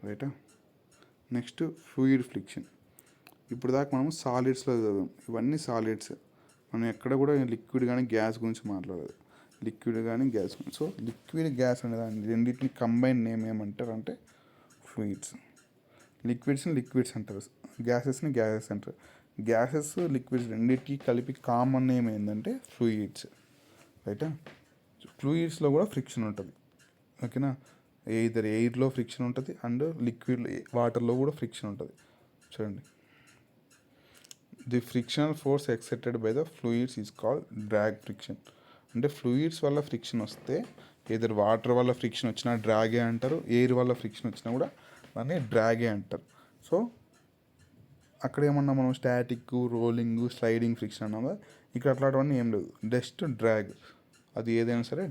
రైటా? Next fluid friction. ఇప్పుడు దాకా మనం సాలిడ్స్లో చదివాం, ఇవన్నీ సాలిడ్స్. మనం ఎక్కడ కూడా లిక్విడ్ కానీ గ్యాస్ గురించి మాట్లాడదు, లిక్విడ్ కానీ గ్యాస్. సో లిక్విడ్ గ్యాస్ అనే దాన్ని రెండింటిని కంబైన్ నేమ్ ఏమంటారు అంటే ఫ్లూయిడ్స్. లిక్విడ్స్ని లిక్విడ్స్ అంటారు, గ్యాసెస్ని గ్యాసెస్ అంటారు. గ్యాసెస్ లిక్విడ్స్ రెండింటికి కలిపి కామన్ నేమ్ ఏంటంటే ఫ్లూయిడ్స్. రైటా? ఫ్లూయిడ్స్లో కూడా ఫ్రిక్షన్ ఉంటుంది. ఓకేనా? ఎయిర్లో ఫ్రిక్షన్ ఉంటుంది అండ్ లిక్విడ్ వాటర్లో కూడా ఫ్రిక్షన్ ఉంటుంది. చూడండి, the frictional force accepted by the fluids is called drag friction. అంటే ఫ్లూయిడ్స్ వల్ల ఫ్రిక్షన్ వస్తే, ఏదర్ వాటర్ వల్ల ఫ్రిక్షన్ వచ్చినా డ్రాగే అంటారు, ఎయిర్ వల్ల ఫ్రిక్షన్ వచ్చినా కూడా దాన్ని డ్రాగే అంటారు. సో అక్కడ ఏమన్నా మనం స్టాటిక్, రోలింగ్, స్లైడింగ్ ఫ్రిక్షన్ అన్నాం కదా, ఇక్కడ అట్లాంటివన్నీ ఏం లేదు, జస్ట్ డ్రాగ్. అది ఏదైనా సరే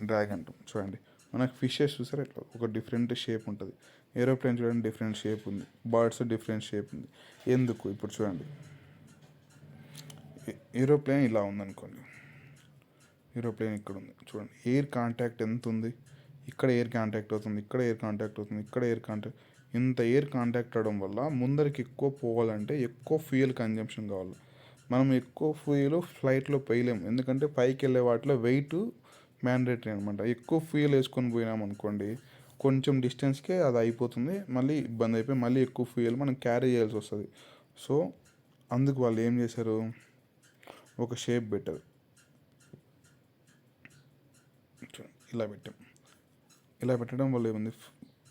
డ్రాగ్ అంటాం. చూడండి మనకు ఫిషెస్ చూసారు ఎట్లా ఒక డిఫరెంట్ షేప్ ఉంటుంది, ఏరోప్లేన్ చూడండి డిఫరెంట్ షేప్ ఉంది, బర్డ్స్ డిఫరెంట్ షేప్ ఉంది. ఎందుకు? ఇప్పుడు చూడండి, ఏరోప్లేన్ ఇలా ఉందనుకోండి, ఏరోప్లేన్ ఇక్కడ ఉంది చూడండి, ఎయిర్ కాంటాక్ట్ ఎంత ఉంది, ఇక్కడ ఎయిర్ కాంటాక్ట్ అవుతుంది, ఇక్కడ ఎయిర్ కాంటాక్ట్ అవుతుంది, ఇక్కడ ఎయిర్ కాంటాక్ట్. ఇంత ఎయిర్ కాంటాక్ట్ అవడం వల్ల ముందరికి ఎక్కువ పోవాలంటే ఎక్కువ ఫ్యూయల్ కన్జంప్షన్ కావాలి. మనం ఎక్కువ ఫ్యూయల్ ఫ్లైట్లో పోయలేము, ఎందుకంటే పైకి వెళ్ళే వాటిలో వెయిట్ మ్యాండేటరీ అనమాట. ఎక్కువ ఫ్యూయల్ వేసుకొని పోయినాం అనుకోండి, కొంచెం డిస్టెన్స్కే అది అయిపోతుంది, మళ్ళీ ఇబ్బంది అయిపోయి మళ్ళీ ఎక్కువ ఫ్యూయల్ మనం క్యారీ చేయాల్సి వస్తుంది. సో అందుకు వాళ్ళు ఏం చేశారు, ఒక షేప్ పెట్టారు, ఇలా పెట్టాం. ఇలా పెట్టడం వల్ల ఏముంది,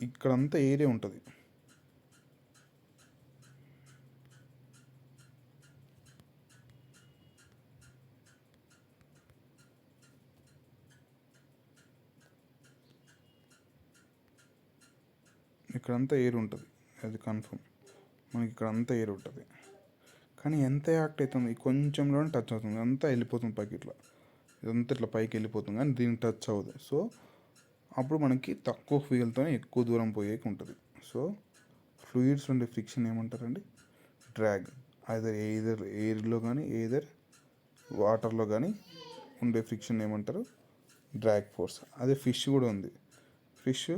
ఇక్కడంతా ఏరియా ఉంటుంది. ఇక్కడంతా ఎయిర్ ఉంటుంది, అది కన్ఫర్మ్. మనకి ఇక్కడ అంతా ఎయిర్ ఉంటుంది, కానీ ఎంత యాక్ట్ అవుతుంది కొంచెంలోనే టచ్ అవుతుంది, అంతా వెళ్ళిపోతుంది పైకి, ఇట్లా ఇదంతా ఇట్లా పైకి వెళ్ళిపోతుంది, కానీ దీనికి టచ్ అవ్వదు. సో అప్పుడు మనకి తక్కువ ఫ్యూయల్తోనే ఎక్కువ దూరం పోయేకి ఉంటుంది. సో ఫ్లూయిడ్స్ ఉండే ఫ్రిక్షన్ ఏమంటారండి? డ్రాగ్. ఎయిదర్ ఎయిర్లో కానీ ఎయిదర్ వాటర్లో కానీ ఉండే ఫ్రిక్షన్ ఏమంటారు? Drag force. అదే ఫిష్ కూడా ఉంది. ఫిష్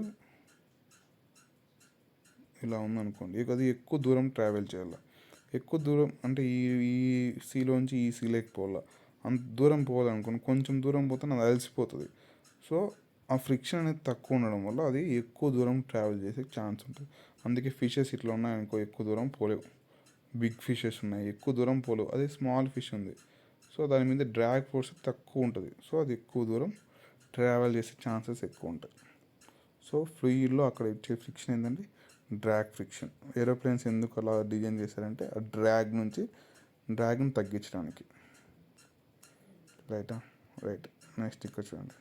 ఇలా ఉందనుకోండి, అది ఎక్కువ దూరం ట్రావెల్ చేయాలి. ఎక్కువ దూరం అంటే ఈ సీలోంచి ఈ సీలోకి పోవాల, అంత దూరం పోవాలనుకోండి, కొంచెం దూరం పోతే అది అలసిపోతుంది. సో ఆ ఫ్రిక్షన్ అనేది తక్కువ ఉండడం వల్ల అది ఎక్కువ దూరం ట్రావెల్ చేసే ఛాన్స్ ఉంటుంది. అందుకే ఫిషెస్ ఇట్లా ఉన్నాయనుకో ఎక్కువ దూరం పోలేవు. బిగ్ ఫిషెస్ ఉన్నాయి ఎక్కువ దూరం పోలేవు. అదే స్మాల్ ఫిష్ ఉంది, సో దాని మీద డ్రాగ్ ఫోర్స్ తక్కువ ఉంటుంది. సో అది ఎక్కువ దూరం ట్రావెల్ చేసే ఛాన్సెస్ ఎక్కువ ఉంటాయి. సో ఫ్లూయిడ్లో అక్కడ ఇచ్చే ఫ్రిక్షన్ ఏంటంటే డ్రాగ్ ఫ్రిక్షన్. ఏరోప్లేన్స్ ఎందుకు అలా డిజైన్ చేశారంటే ఆ డ్రాగ్ని తగ్గించడానికి. రైట్. నెక్స్ట్ ఇక్కడ చూడండి,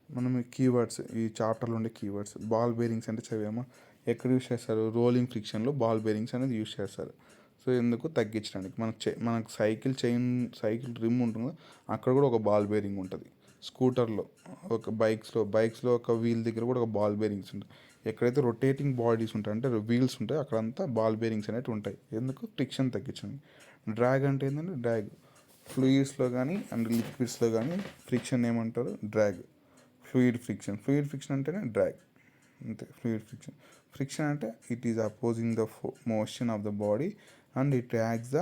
మనం ఈ కీవర్డ్స్, ఈ చాప్టర్లో ఉండే కీవర్డ్స్. బాల్ బేరింగ్స్ అంటే చదివామా? ఎక్కడ యూస్ చేస్తారు? రోలింగ్ ఫ్రిక్షన్లో బాల్ బేరింగ్స్ అనేది యూస్ చేస్తారు. సో ఎందుకు? తగ్గించడానికి. మనకు సైకిల్ రిమ్ ఉంటుంది, అక్కడ కూడా ఒక బాల్ బేరింగ్ ఉంటుంది. స్కూటర్లో, ఒక బైక్స్లో ఒక వీల్ దగ్గర కూడా ఒక బాల్ బేరింగ్స్ ఉంటాయి. ఎక్కడైతే రొటేటింగ్ బాడీస్ ఉంటాయి అంటే వీల్స్ ఉంటాయి, అక్కడంతా బాల్ బేరింగ్స్ అనేవి ఉంటాయి. ఎందుకు? ఫ్రిక్షన్ తగ్గించడానికి. డ్రాగ్ అంటే ఏంటంటే డ్రాగ్. ఫ్లూయిడ్స్లో కానీ అండ్ లిక్విడ్స్లో కానీ ఫ్రిక్షన్ ఏమంటారు? డ్రాగ్. ఫ్లూయిడ్ ఫ్రిక్షన్ అంటేనే డ్రాగ్, అంతే. ఫ్రిక్షన్ అంటే it is opposing the motion of the body and it acts the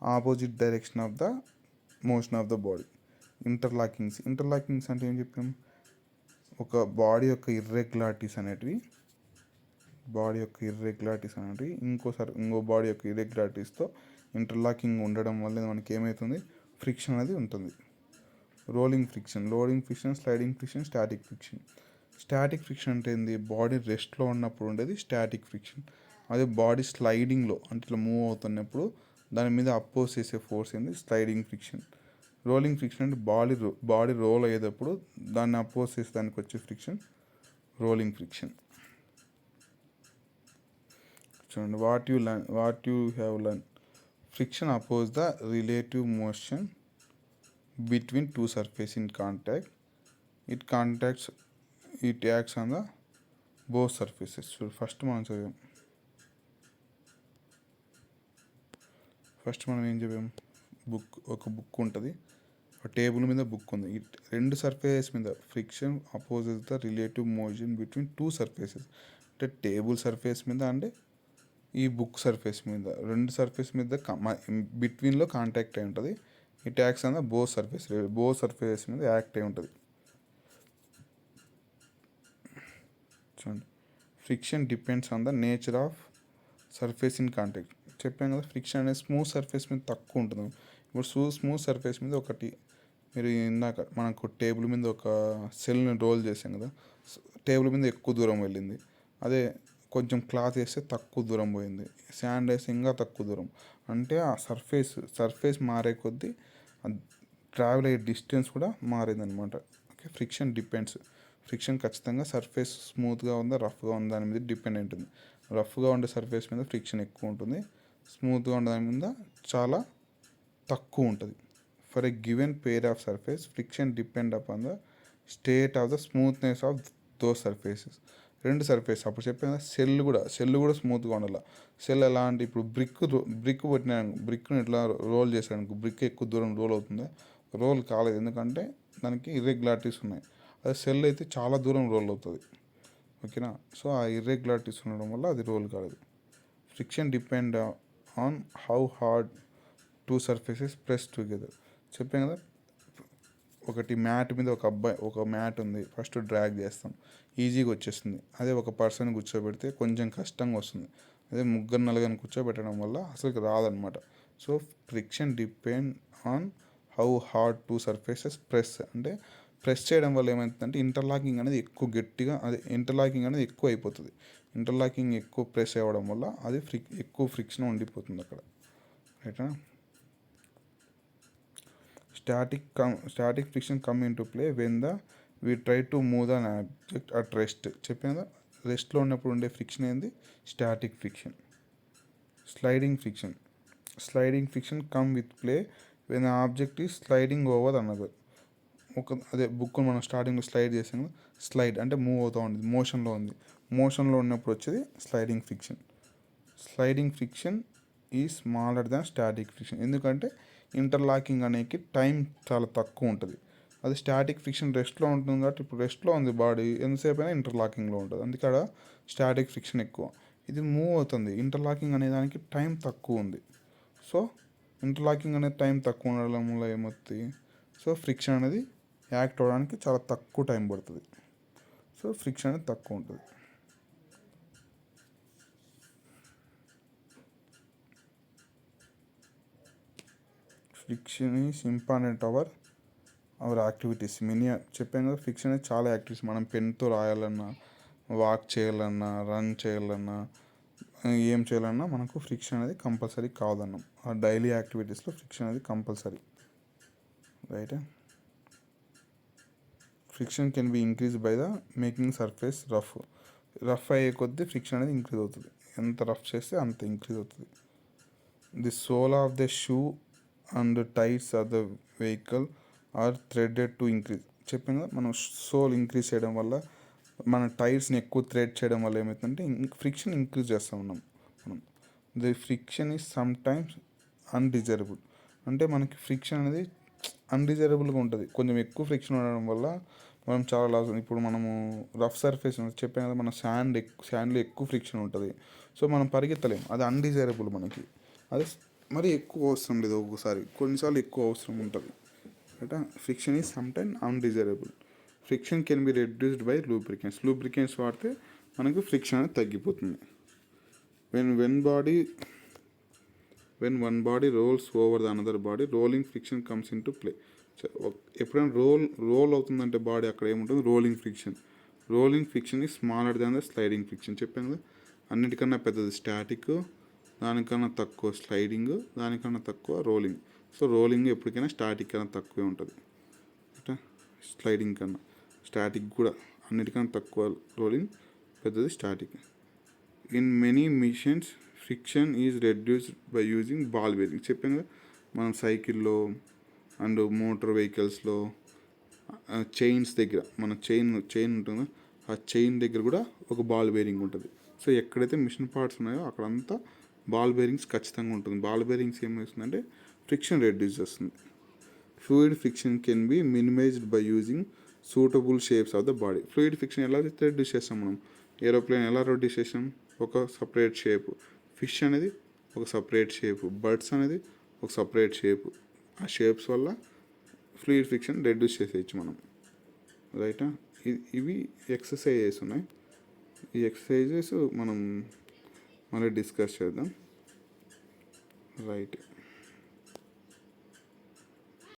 opposite direction of the motion of the body. Interlockings అంటే ఏం చెప్పాం? ఒక బాడీ యొక్క ఇర్రెగ్యులారిటీస్ అనేటివి ఇంకో బాడీ యొక్క ఇర్రెగ్యులారిటీస్తో ఇంటర్లాకింగ్ ఉండడం వల్ల మనకి ఏమవుతుంది? ఫ్రిక్షన్ అనేది ఉంటుంది. Rolling friction, sliding friction, static friction అంటే ఏంది? బాడీ రెస్ట్లో ఉన్నప్పుడు ఉండేది స్టాటిక్ ఫ్రిక్షన్. అదే బాడీ స్లైడింగ్లో అంటే ఇట్లా మూవ్ అవుతున్నప్పుడు దాని మీద అపోజ్ చేసే ఫోర్స్ ఏంది? Sliding friction. రోలింగ్ ఫ్రిక్షన్ అంటే బాడీ రోల్ అయ్యేటప్పుడు దాన్ని అపోజ్ చేసే దానికి వచ్చే ఫ్రిక్షన్ రోలింగ్ ఫ్రిక్షన్. చూడండి, what you have learn. Friction oppose the relative motion between two surfaces in contact. It acts on the both surfaces. So first మనం ఏం చెప్పాం? ఒక బుక్ ఉంటుంది, ఒక టేబుల్ మీద బుక్ ఉంది. రెండు సర్ఫేసెస్ మీద friction opposes the relative motion between two surfaces. అంటే టేబుల్ సర్ఫేస్ మీద అంటే ఈ బుక్ సర్ఫేస్ మీద, రెండు సర్ఫేస్ మీద బిట్వీన్లో కాంటాక్ట్ అయి ఉంటుంది. It acts on the both surfaces మీద యాక్ట్ అయి ఉంటుంది. చూడండి, friction depends on the nature of surface in contact. చెప్పాను కదా, ఫ్రిక్షన్ అనేది స్మూత్ సర్ఫేస్ మీద తక్కువ ఉంటుంది. ఇప్పుడు స్మూత్ సర్ఫేస్ మీద మీరు ఇందాక మనకు టేబుల్ మీద ఒక సెల్ని రోల్ చేసాం కదా, టేబుల్ మీద ఎక్కువ దూరం వెళ్ళింది. అదే కొంచెం క్లాత్ వేస్తే తక్కువ దూరం పోయింది, శాండ్ వేస్తే ఇంకా తక్కువ దూరం. అంటే ఆ సర్ఫేస్ మారే కొద్దీ ట్రావెల్ అయ్యే డిస్టెన్స్ కూడా మారిందనమాట. ఓకే, ఫ్రిక్షన్ ఖచ్చితంగా సర్ఫేస్ స్మూత్గా ఉందా రఫ్గా ఉందా దాని మీద డిపెండ్ ఉంటుంది. రఫ్గా ఉండే సర్ఫేస్ మీద ఫ్రిక్షన్ ఎక్కువ ఉంటుంది, స్మూత్గా ఉండే దాని మీద చాలా తక్కువ ఉంటుంది. For a given pair of surface friction depend upon the state of the smoothness of those surfaces. రెండు సర్ఫేస్ అప్పుడు చెప్పిన సెల్ కూడా స్మూత్గా ఉండాలి. సెల్ ఎలా అంటే ఇప్పుడు బ్రిక్ని ఇట్లా రోల్ చేసాను, బ్రిక్ ఎక్కువ దూరం రోల్ అవుతుందా? రోల్ కాలేదు, ఎందుకంటే దానికి ఇర్రెగ్యులారిటీస్ ఉన్నాయి. అదే సెల్ అయితే చాలా దూరం రోల్ అవుతుంది. ఓకేనా? సో ఆ ఇర్రెగ్యులారిటీస్ ఉండడం వల్ల అది రోల్ కాలేదు. Friction depend on how hard two surfaces press together. చెప్పాను కదా, ఒకటి మ్యాట్ మీద ఒక మ్యాట్ ఉంది, ఫస్ట్ డ్రాగ్ చేస్తాం, ఈజీగా వచ్చేస్తుంది. అదే ఒక పర్సన్ కూర్చోబెడితే కొంచెం కష్టంగా వస్తుంది. అదే నలుగురిని కూర్చోబెట్టడం వల్ల అసలు రాదనమాట. So friction depend on how hard two surfaces press, అంటే ప్రెస్ చేయడం వల్ల ఏమవుతుందంటే ఇంటర్లాకింగ్ అనేది ఎక్కువ గట్టిగా, అదే ఇంటర్లాకింగ్ అనేది ఎక్కువ అయిపోతుంది. ఇంటర్లాకింగ్ ఎక్కువ ప్రెస్ అవ్వడం వల్ల అది ఎక్కువ ఫ్రిక్షన్ ఉండిపోతుంది అక్కడ. రైటా. Static friction come in to play when we try to move the object at rest. చెప్పాను కదా, రెస్ట్లో ఉన్నప్పుడు ఉండే ఫ్రిక్షన్ ఏంది, static friction. Sliding friction come with play when object is sliding over another. అదే బుక్ మనం స్టార్టింగ్లో స్లైడ్ చేసాము, స్లైడ్ అంటే మూవ్ అవుతూ ఉంది, మోషన్లో ఉన్నప్పుడు వచ్చేది స్లైడింగ్ ఫ్రిక్షన్ ఈ స్మాలర్ దాన్ స్టాటిక్ ఫ్రిక్షన్. ఎందుకంటే ఇంటర్లాకింగ్ అనేది టైం చాలా తక్కువ ఉంటుంది. అది స్టాటిక్ ఫ్రిక్షన్ రెస్ట్లో ఉంటుంది కాబట్టి, ఇప్పుడు రెస్ట్లో ఉంది బాడీ, ఎంతసేపు అయినా ఇంటర్లాకింగ్లో ఉంటుంది, అందుకే అక్కడ స్టాటిక్ ఫ్రిక్షన్ ఎక్కువ. ఇది మూవ్ అవుతుంది, ఇంటర్లాకింగ్ అనే దానికి టైం తక్కువ ఉంది. సో ఇంటర్లాకింగ్ అనేది టైం తక్కువ ఉండడం వల్ల ఏమవుతుంది, సో ఫ్రిక్షన్ అనేది యాక్ట్ అవ్వడానికి చాలా తక్కువ టైం పడుతుంది. సో ఫ్రిక్షన్ అనేది తక్కువ ఉంటుంది. Friction is important hour activities. చెప్పాను కదా, ఫ్రిక్షన్ అనేది చాలా యాక్టివిటీస్, మనం పెన్తో రాయాలన్నా, వాక్ చేయాలన్నా, రన్ చేయాలన్నా, ఏం చేయాలన్నా మనకు ఫ్రిక్షన్ అనేది కంపల్సరీ కాదన్నాం. ఆ డైలీ యాక్టివిటీస్లో ఫ్రిక్షన్ అనేది compulsory. Right. Friction can B increase by the making surface rough అయ్యే కొద్దీ ఫ్రిక్షన్ అనేది ఇంక్రీజ్ అవుతుంది. ఎంత రఫ్ చేస్తే అంత ఇంక్రీజ్ అవుతుంది. The sole of the shoe and tyres of the vehicle are threaded to increase. చెప్పాను కదా, మనం సోల్ ఇంక్రీజ్ చేయడం వల్ల, మన టైర్స్ని ఎక్కువ థ్రెడ్ చేయడం వల్ల ఏమవుతుందంటే ఫ్రిక్షన్ ఇంక్రీజ్ చేస్తూ ఉన్నాం మనం. The friction is some times undesirable. అంటే మనకి ఫ్రిక్షన్ అనేది అన్డిజైరబుల్గా ఉంటుంది. కొంచెం ఎక్కువ ఫ్రిక్షన్ ఉండడం వల్ల మనం చాలా లాస్. ఇప్పుడు మనము రఫ్ సర్ఫేస్ చెప్పాను కదా, మన శాండ్లో ఎక్కువ ఫ్రిక్షన్ ఉంటుంది, సో మనం పరిగెత్తలేము, అది అన్డిజైరబుల్ మనకి. అది మరి ఎక్కువ అవసరం లేదు, ఒక్కోసారి కొన్నిసార్లు ఎక్కువ అవసరం ఉంటుంది. Right. Friction is some time undesirable. Friction can be reduced by lubricants వాడితే మనకు ఫ్రిక్షన్ అనేది తగ్గిపోతుంది. When one body rolls over the another body, rolling friction comes into play. ఎప్పుడైనా రోల్ అవుతుందంటే బాడీ, అక్కడ ఏముంటుంది, rolling friction is smaller than the sliding friction. చెప్పాను కదా, అన్నిటికన్నా పెద్దది స్టాటిక్, దానికన్నా తక్కువ స్లైడింగ్, దానికన్నా తక్కువ రోలింగ్. సో రోలింగ్ ఎప్పటికైనా స్టాటిక్ కన్నా తక్కువే ఉంటుంది. అంటే స్లైడింగ్ కన్నా స్టాటిక్ కూడా అన్నిటికన్నా తక్కువ రోలింగ్, పెద్దది static. In many machines friction is reduced by using ball bearing. చెప్పాను కదా, మనం సైకిల్లో అండ్ మోటార్ వెహికల్స్లో చైన్స్ దగ్గర, మన చైన్ ఉంటుందో ఆ చైన్ దగ్గర కూడా ఒక బాల్ బేరింగ్ ఉంటుంది. సో ఎక్కడైతే మిషన్ పార్ట్స్ ఉన్నాయో అక్కడంతా బాల్ బేరింగ్స్ ఖచ్చితంగా ఉంటుంది. బాల్ బేరింగ్స్ ఏమవుతుందంటే ఫ్రిక్షన్ రెడ్యూస్ చేస్తుంది. Fluid friction can B minimised by using suitable shapes of the body. Fluid friction ఎలా రెడ్యూస్ చేస్తాం మనం, ఏరోప్లేన్ ఎలా రెడ్యూస్ చేసాం, ఒక సపరేట్ షేప్. ఫిష్ అనేది ఒక సపరేట్ షేపు, బర్డ్స్ అనేది ఒక సపరేట్ షేపు. ఆ షేప్స్ వల్ల ఫ్లూయిడ్ ఫ్రిక్షన్ రెడ్యూస్ చేసేయచ్చు మనం. రైటా. ఇవి ఎక్సర్సైజెస్ ఉన్నాయి. ఈ ఎక్సర్సైజెస్ మనం మళ్ళీ డిస్కస్ చేద్దాం. రైట్.